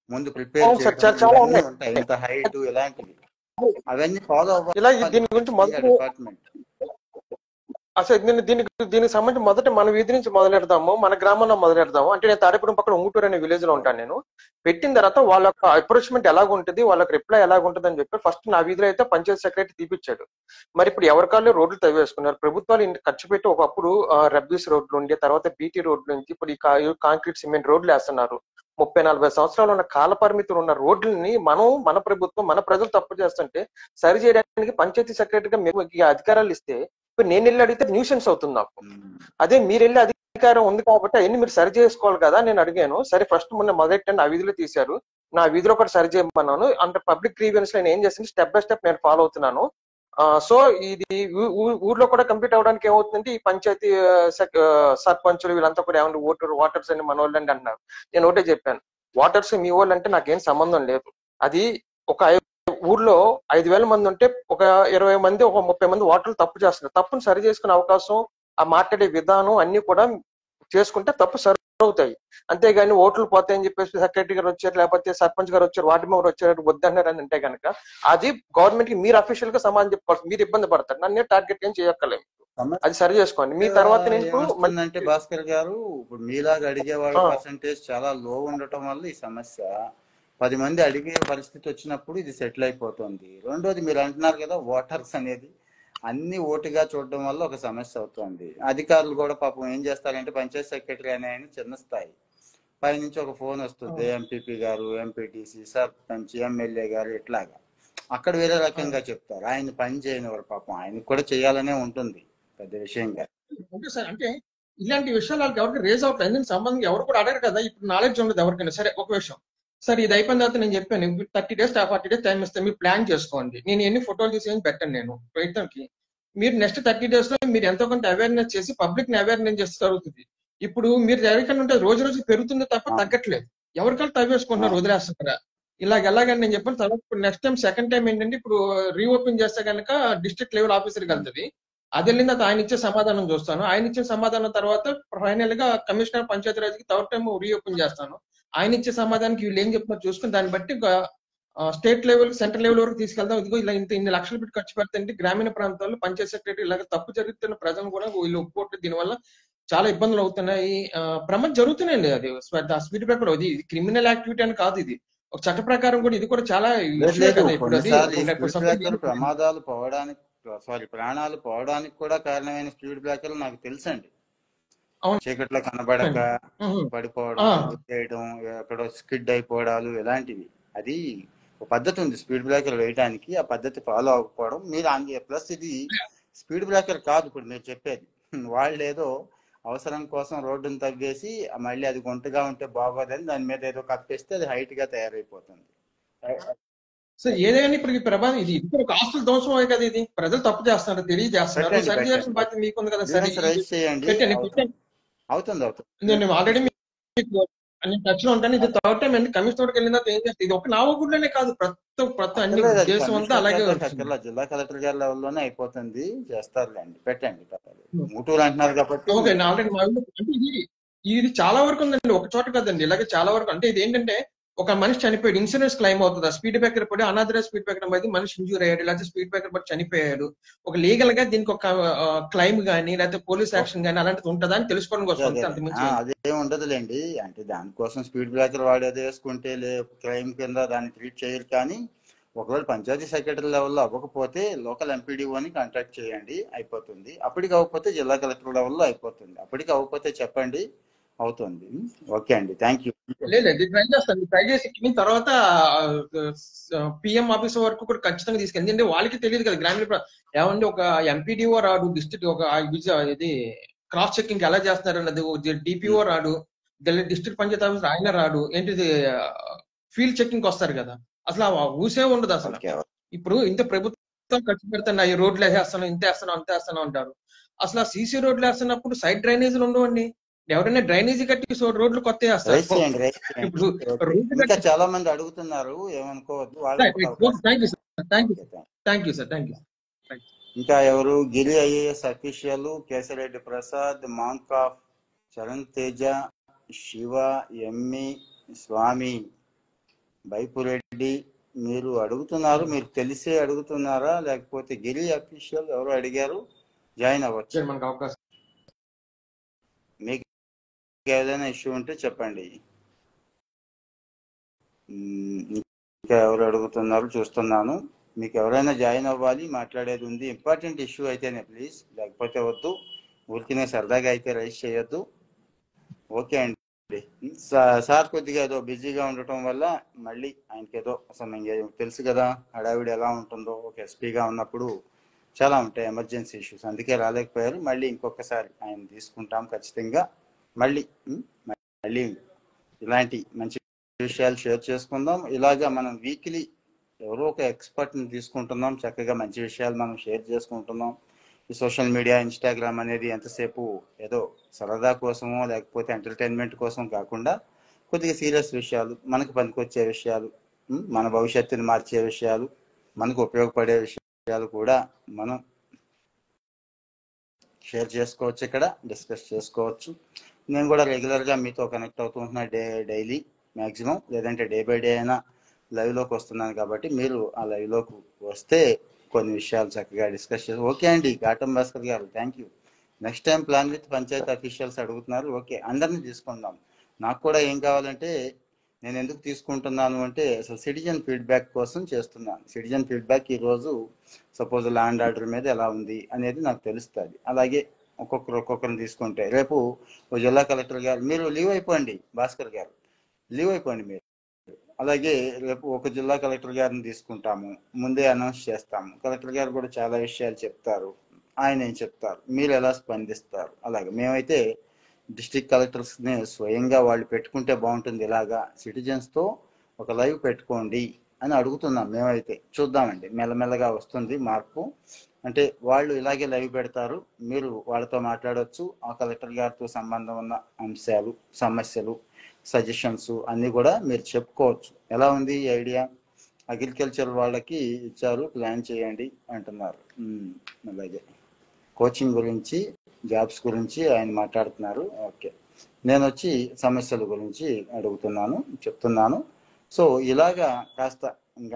ముందు ప్రిపేర్ చేయడం ఉంటాయి, ఇంత హైట్, ఇలాంటివి అవన్నీ ఫాలో అవ్వాలి దీని గురించి డిపార్ట్మెంట్. అసలు దీనికి సంబంధించి మొదట మన వీధి నుంచి మొదలెడదాము, మన గ్రామంలో మొదలెడదాము. అంటే నేను తాడేపురం పక్కన ఉంగుటూరు అనే విలేజ్ లో ఉంటాను. నేను పెట్టిన తర్వాత వాళ్ళ యొక్క అప్రోచ్మెంట్ ఎలాగుంటుంది, వాళ్ళకి రిప్లై ఎలాగుంటుంది అని చెప్పి ఫస్ట్ నా వీధిలో అయితే పంచాయతీ సెక్రటరీ తీపిచ్చాడు. మరి ఇప్పుడు ఎవరికాళ్ళు రోడ్లు తవ్వేసుకున్నారు. ప్రభుత్వాలు ఖర్చు పెట్టి ఒకప్పుడు రబ్బీస్ రోడ్లు ఉండే, తర్వాత బీటీ రోడ్లు నుంచి ఇప్పుడు ఈ కాంక్రీట్ సిమెంట్ రోడ్లు వేస్తున్నారు. 30-40 సంవత్సరాలు ఉన్న కాల పరిమితులు ఉన్న రోడ్లని మన ప్రభుత్వం మన ప్రజలు తప్పు చేస్తుంటే సరి చేయడానికి పంచాయతీ సెక్రటరీగా మేము అధికారాలు ఇస్తే ఇప్పుడు నేను వెళ్ళి అడిగితే న్యూసెన్స్ అవుతుంది నాకు. అదే మీరు వెళ్ళి అధికారం ఉంది కాబట్టి అవన్నీ మీరు సరి చేసుకోవాలి కదా నేను అడిగాను. సరే ఫస్ట్ మొన్న మొదటి నా వీధిలో తీశారు, నా వీధిలో కూడా సరి చేయమన్నాను. అంటే పబ్లిక్ గ్రీవెన్స్ నేను ఏం చేస్తాను, స్టెప్ బై స్టెప్ నేను ఫాలో అవుతున్నాను. సో ఇది ఊర్లో కూడా కంప్లీట్ అవడానికి ఏమవుతుందంటే ఈ పంచాయతీ సర్పంచులు వీళ్ళంతా కూడా ఏమన్నా వాటర్స్ అని మన వాళ్ళు అంటున్నారు. నేను ఒకటే చెప్పాను, వాటర్స్ మీ వాళ్ళు అంటే నాకేం సంబంధం లేదు. అది ఒక ఊర్లో 5,000 మంది ఉంటే ఒక 20 మంది ఒక 30 మంది వాటర్లు తప్పు చేస్తున్నారు. తప్పును సరి చేసుకునే అవకాశం, ఆ మాట్లాడే విధానం అన్ని కూడా చేసుకుంటే తప్పు సరి అవుతాయి. అంతేగాని ఓట్లు పోతాయని చెప్పేసి సెక్రటరీ గారు వచ్చారు, లేకపోతే సర్పంచ్ గారు వచ్చారు, వార్డు మెంబర్ వచ్చారు వద్దన్నారు అని అంటే కనుక అది గవర్నమెంట్ కి మీరు అఫీషియల్ గా సమాధానం చెప్పుకోవాలి. మీరు ఇబ్బంది పడతారు, నన్ను టార్గెట్ ఏం చేయక్కర్లేదు, అది సరి చేసుకోండి. మీ తర్వాత అంటే భాస్కర్ గారు ఇప్పుడు మీలాగా అడిగే వాళ్ళ పర్సంటేజ్ చాలా లో ఉండటం వల్ల ఈ సమస్య. 10 మంది అడిగే పరిస్థితి వచ్చినప్పుడు ఇది సెటిల్ అయిపోతుంది. రెండోది మీరు అంటున్నారు కదా వాటర్స్ అనేది అన్ని ఓటుగా చూడడం వల్ల ఒక సమస్య అవుతుంది. అధికారులు కూడా పాపం ఏం చేస్తారంటే పంచాయత్ సెక్రటరీ అనే ఆయన చిన్న స్థాయి, పైనుంచి ఒక ఫోన్ వస్తుంది, ఎంపీపీ గారు, ఎంపీటీసీ, సర్పంచ్, ఎమ్మెల్యే గారు, ఇట్లాగా అక్కడ వేరే రకంగా చెప్తారు. ఆయన పని చేయని వారు పాపం ఆయనకు కూడా చేయాలనే ఉంటుంది, పెద్ద విషయంగా. అంటే ఇలాంటి విషయాలు వాళ్ళకి ఎవరికి రేజ్ అవుతాయి, ఎందుకు సంబంధం ఎవరు కూడా అడగరు కదా. ఇప్పుడు నాలెడ్జ్ ఉండదు ఎవరికైనా. సరే ఒక విషయం, సరే ఇది అయిపోయిన తర్వాత నేను చెప్పాను 30 days 40 days టైం ఇస్తే మీరు ప్లాన్ చేసుకోండి. నేను ఎన్ని ఫోటోలు తీసి ఏం పెట్టాను నేను ప్రయత్నంకి. మీరు నెక్స్ట్ 30 days లో మీరు ఎంతో కొంత అవేర్నెస్ చేసి పబ్లిక్ ని అవేర్నెస్ చేస్తే జరుగుతుంది. ఇప్పుడు మీరు ఎవరికైనా ఉంటే రోజు పెరుగుతుంది తప్ప తగ్గట్లేదు. ఎవరికైనా తవ్వేసుకుంటున్నారు, వదిలేస్తున్నారా ఎలాగని నేను చెప్పాను. తర్వాత ఇప్పుడు నెక్స్ట్ టైం సెకండ్ టైం ఏంటంటే ఇప్పుడు రీఓపెన్ చేస్తే కనుక డిస్ట్రిక్ట్ లెవెల్ ఆఫీసర్కి వెళ్తుంది. అది వెళ్ళిన ఆయన ఇచ్చే సమాధానం చూస్తాను. ఆయన ఇచ్చే సమాధానం తర్వాత ఫైనల్ గా కమిషనర్ పంచాయతీరాజ్కి థర్డ్ టైం రీఓపెన్ చేస్తాను. ఆయన ఇచ్చే సమాధానానికి వీళ్ళు ఏం చెప్తున్నారు చూసుకుని దాన్ని బట్టి స్టేట్ లెవెల్ సెంట్రల్ లెవెల్ వరకు తీసుకెళ్తాం. ఇదిగో ఇలా ఇన్ని లక్షలు పెట్టి ఖర్చు పెడితే గ్రామీణ ప్రాంతాల్లో పంచాయత్ సెక్రటరీ ఇలాగ తప్పు జరుగుతున్న ప్రజలు కూడా వీళ్ళు ఒప్పుకోవట్లేదు, దీనివల్ల చాలా ఇబ్బందులు అవుతున్నాయి, ప్రమాదం జరుగుతున్నాయండి. అది స్పీడ్ బ్రేకర్ అది క్రిమినల్ యాక్టివిటీ అని కాదు, ఇది ఒక చట్ట ప్రకారం కూడా ఇది కూడా చాలా ప్రమాదాలు పోవడానికి ప్రాణాలు పోవడానికి కూడా కారణమైన స్పీడ్ బ్రేకర్లు నాకు తెలుసండి. చీకట్లో కనబడక పడిపోవడం, చేయడం, ఎక్కడో స్కిడ్ అయిపోవడాలు ఇలాంటివి. అది ఒక పద్ధతి ఉంది స్పీడ్ బ్రేకర్ వేయడానికి, ఆ పద్ధతి ఫాలో అవ్వకపోవడం మీరు ప్లస్ ఇది స్పీడ్ బ్రేకర్ కాదు ఇప్పుడు మీరు చెప్పేది. వాళ్ళు ఏదో అవసరం కోసం రోడ్డును తవ్వేసి మళ్ళీ అది గుంటగా ఉంటే బాగోదని దాని మీద ఏదో కప్పేస్తే అది హైట్ గా తయారైపోతుంది. సార్ ఏదైనా ఇప్పుడు ఈ ప్రభావం ఇది ఇప్పుడు ఒక ఆస్తుల ధ్వంసం కదా, ఇది ప్రజలు తప్పు చేస్తున్నారు, తెలియజేస్తున్నారు, పెట్టండి, సరి చేయాల్సిన పెట్టండి, బాధ్యత మీకుంది కదా. సరే గ్రీవెన్స్ రైజ్ చేయండి. పెట్టండి అవుతుంది. నేను ఆల్రెడీ మీకు అన్ని టచ్ లో ఉంటాను. ఇది థర్డ్ టైం అండి కమిషనర్కి వెళ్ళిన తర్వాత ఏం చేస్తుంది, ఇది ఒక నావగుడ్లోనే కాదు, ప్రతి అన్ని దేశం అంతా అలాగే అక్కర్లా, జిల్లా కలెక్టర్ గారి లెవెల్లోనే అయిపోతుంది, చేస్తారులేండి. పెట్టండి, ముటూరు అంటున్నారు కాబట్టి. ఓకే, ఆల్రెడీ అంటే ఇది చాలా వరకు ఉందండి, ఒక చోట కదండి, ఇలాగే చాలా వరకు. అంటే ఇది ఏంటంటే ఒక మనిషి చనిపోయాడు, ఇన్సూరెన్స్ క్లెయిమ్ అవుతుంది. స్పీడ్ బ్రేకర్ పడి అనాథరైజ్ స్పీడ్ బ్రేకర్ అనేది మనిషి ఇంజూర్ అయ్యాడు, లేకపోతే స్పీడ్ బ్రేకర్ పడి చనిపోయాడు, ఒక లీగల్ గా దీనికి ఒక క్లెయిమ్ గానీ లేకపోతే పోలీస్ యాక్షన్ గానీ అలాంటిది ఉంటుందా అని తెలుసుకోవడం కోసం. అదేం ఉండదులేండి. అంటే దానికోసం స్పీడ్ బ్రేకర్ వాడేది వేసుకుంటే క్లెయిమ్ కింద దాన్ని ట్రీట్ చేయరు. కానీ ఒకవేళ పంచాయతీ సెక్రటరీ లెవెల్లో అవ్వకపోతే లోకల్ ఎంపీడీఓని కాంటాక్ట్ చేయండి, అయిపోతుంది. అప్పటికి అవ్వకపోతే జిల్లా కలెక్టర్ లెవెల్లో అయిపోతుంది. అప్పటికి అవ్వకపోతే చెప్పండి, అవుతుంది. ఓకే అండి, థ్యాంక్ యూ. లేదు ట్రై చేస్తాను, ట్రై చేసి తర్వాత పిఎం ఆఫీస్ వరకు కూడా ఖచ్చితంగా తీసుకెళ్ళి, ఎందుకంటే వాళ్ళకి తెలియదు కదా గ్రామీణ ఏమంటే ఒక ఎంపీడీఓ రాడు, డిస్ట్రిక్ట్ ఒక ఇది క్రాస్ చెకింగ్ ఎలా చేస్తున్నారు అన్నది, డిపిఓ రాడు, డిస్ట్రిక్ట్ పంచాయతీ ఆఫీసర్ ఆయన రాడు, ఏంటిది ఫీల్డ్ చెకింగ్ వస్తారు కదా, అసలు ఊసే ఉండదు అసలు. ఇప్పుడు ఇంత ప్రభుత్వం ఖర్చు పెడుతున్నా ఈ రోడ్లు వేసేస్తాను, ఇంత వేస్తాను అంత వేస్తాను అంటారు. అసలు ఆ సీసీ రోడ్లు వేస్తున్నప్పుడు సైడ్ డ్రైనేజీలు ఉండవండి, ఎవరైనా డ్రైనేజీ కట్టి రోడ్లు కొత్త వేస్తారు. ఇంకా చాలా మంది అడుగుతున్నారు, ఏమనుకోవద్దు. Thank you sir. ఇంకా ఎవరు? గిరి ఐఏఎస్ అఫీషియల్, కేశరెడ్డి ప్రసాద్, మాంక్ ఆఫ్, చరణ్ తేజ, శివ, ఎమ్మి, స్వామి, బైపురెడ్డి, మీరు అడుగుతున్నారు. మీరు తెలిసే అడుగుతున్నారా లేకపోతే గిరి అఫీషియల్ ఎవరు అడిగారు? జాయిన్ అవ్వచ్చు. మనకు అవకాశం, మీకు ఏదైనా ఇష్యూ ఉంటే చెప్పండి. ఇంకా ఎవరు అడుగుతున్నారు చూస్తున్నాను. మీకు ఎవరైనా జాయిన్ అవ్వాలి, మాట్లాడేది ఉంది, ఇంపార్టెంట్ ఇష్యూ అయితేనే ప్లీజ్, లేకపోతే వద్దు. ఊరికినే సరదాగా అయితే రైజ్ చేయొద్దు. ఓకే అండి. సార్ కొద్దిగా ఏదో బిజీగా ఉండటం వల్ల మళ్ళీ ఆయనకి ఏదో తెలుసు కదా హడావిడి ఎలా ఉంటుందో. ఒక ఎస్పీగా ఉన్నప్పుడు చాలా ఉంటాయి ఎమర్జెన్సీ ఇష్యూస్, అందుకే రాలేకపోయారు. మళ్ళీ ఇంకొకసారి ఆయన తీసుకుంటాం ఖచ్చితంగా. మళ్ళీ ఇలాంటి మంచి విషయాలు షేర్ చేసుకుందాం. ఇలాగా మనం వీక్లీ ఎవరో ఒక ఎక్స్పర్ట్ని తీసుకుంటున్నాం, చక్కగా మంచి విషయాలు మనం షేర్ చేసుకుంటున్నాం. ఈ సోషల్ మీడియా, ఇన్స్టాగ్రామ్ అనేది ఎంతసేపు ఏదో సరదా కోసమో లేకపోతే ఎంటర్టైన్మెంట్ కోసం కాకుండా కొద్దిగా సీరియస్ విషయాలు, మనకు పనికొచ్చే విషయాలు, మన భవిష్యత్తుని మార్చే విషయాలు, మనకు ఉపయోగపడే విషయాలు కూడా మనం షేర్ చేసుకోవచ్చు, ఇక్కడ డిస్కస్ చేసుకోవచ్చు. నేను కూడా రెగ్యులర్గా మీతో కనెక్ట్ అవుతుంటున్నా, డైలీ మ్యాక్సిమం, లేదంటే డే బై డే అయినా లైవ్లోకి వస్తున్నాను. కాబట్టి మీరు ఆ లైవ్లోకి వస్తే కొన్ని విషయాలు చక్కగా డిస్కస్ చేసి. ఓకే అండి, ఘాటం భాస్కర్ గారు, thank you. Next time plan with panchayati officials అడుగుతున్నారు. ఓకే, అందరినీ తీసుకుందాం. నాకు కూడా ఏం కావాలంటే, నేను ఎందుకు తీసుకుంటున్నాను అంటే అసలు సిటిజన్ ఫీడ్బ్యాక్ కోసం చేస్తున్నాను. సిటిజన్ ఫీడ్బ్యాక్ ఈరోజు సపోజ్ ల్యాండ్ ఆర్డర్ మీద ఎలా ఉంది అనేది నాకు తెలుస్తుంది. అలాగే ఒక్కొక్కరిని తీసుకుంటే రేపు ఓ జిల్లా కలెక్టర్ గారు, మీరు లీవ్ అయిపోండి, భాస్కర్ గారు లీవ్ అయిపోండి మీరు. అలాగే రేపు ఒక జిల్లా కలెక్టర్ గారిని తీసుకుంటాము, ముందే అనౌన్స్ చేస్తాము. కలెక్టర్ గారు కూడా చాలా విషయాలు చెప్తారు. ఆయన ఏం చెప్తారు, మీరు ఎలా స్పందిస్తారు. అలాగే మేమైతే డిస్ట్రిక్ట్ కలెక్టర్స్ని స్వయంగా వాళ్ళు పెట్టుకుంటే బాగుంటుంది. ఇలాగా సిటిజన్స్తో ఒక లైవ్ పెట్టుకోండి అని అడుగుతున్నాం. మేమైతే చూద్దామండి, మెల్లమెల్లగా వస్తుంది మార్పు. అంటే వాళ్ళు ఇలాగే లైవ్ పెడతారు, మీరు వాళ్ళతో మాట్లాడవచ్చు. ఆ కలెక్టర్ గారితో సంబంధం ఉన్న అంశాలు, సమస్యలు, సజెషన్స్ అన్నీ కూడా మీరు చెప్పుకోవచ్చు. ఎలా ఉంది ఈ ఐడియా? అగ్రికల్చర్ వాళ్ళకి ఇచ్చారు, ప్లాన్ చేయండి అంటున్నారు. అలాగే కోచింగ్ గురించి, జాబ్స్ గురించి ఆయన మాట్లాడుతున్నారు. ఓకే, నేను వచ్చి సమస్యల గురించి అడుగుతున్నాను, చెప్తున్నాను. సో ఇలాగా కాస్త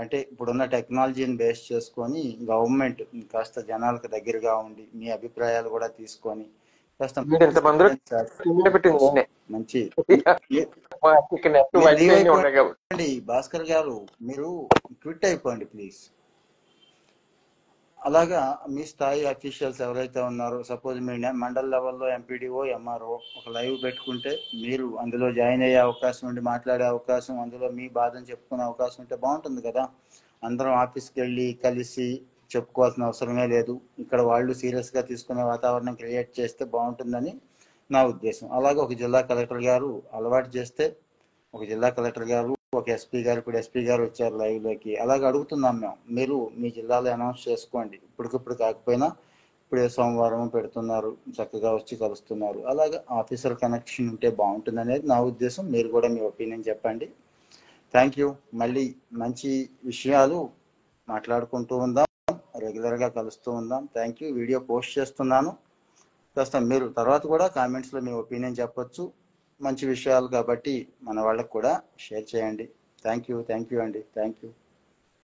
అంటే ఇప్పుడున్న టెక్నాలజీని బేస్ చేసుకొని గవర్నమెంట్ కాస్త జనాలకు దగ్గరగా ఉండి మీ అభిప్రాయాలు కూడా తీసుకొని కాస్త మంచి. భాస్కర్ గారు, మీరు క్విట్ అయిపోండి ప్లీజ్. అలాగా మీ స్థాయి అఫీషియల్స్ ఎవరైతే ఉన్నారో, సపోజ్ మీ మండల్ లెవెల్లో ఎంపీడీఓ ఎంఆర్ఓ ఒక లైవ్ పెట్టుకుంటే మీరు అందులో జాయిన్ అయ్యే అవకాశం ఉండి మాట్లాడే అవకాశం, అందులో మీ బాధను చెప్పుకునే అవకాశం ఉంటే బాగుంటుంది కదా. అందరం ఆఫీస్కి వెళ్ళి కలిసి చెప్పుకోవాల్సిన అవసరమే లేదు. ఇక్కడ వాళ్ళు సీరియస్గా తీసుకునే వాతావరణం క్రియేట్ చేస్తే బాగుంటుందని నా ఉద్దేశం. అలాగే ఒక జిల్లా కలెక్టర్ గారు అలవాటు చేస్తే, ఒక జిల్లా కలెక్టర్ గారు, ఒక ఎస్పీ గారు, ఇప్పుడు ఎస్పీ గారు వచ్చారు లైవ్లోకి, అలాగే అడుగుతున్నాం మేము, మీరు మీ జిల్లాలో అనౌన్స్ చేసుకోండి. ఇప్పటికిప్పుడు కాకపోయినా ఇప్పుడే సోమవారం పెడుతున్నారు, చక్కగా వచ్చి కలుస్తున్నారు. అలాగే ఆఫీసర్ కనెక్షన్ ఉంటే బాగుంటుంది అనేది నా ఉద్దేశం. మీరు కూడా మీ ఒపీనియన్ చెప్పండి. Thank you. మళ్ళీ మంచి విషయాలు మాట్లాడుకుంటూ ఉందాం, రెగ్యులర్గా కలుస్తూ ఉందాం. Thank you. వీడియో పోస్ట్ చేస్తున్నాను, కాస్త మీరు తర్వాత కూడా కామెంట్స్లో మీ ఒపీనియన్ చెప్పొచ్చు. మంచి విషయాలు కాబట్టి మన వాళ్ళకు కూడా షేర్ చేయండి. థ్యాంక్ యూ అండి. Thank you.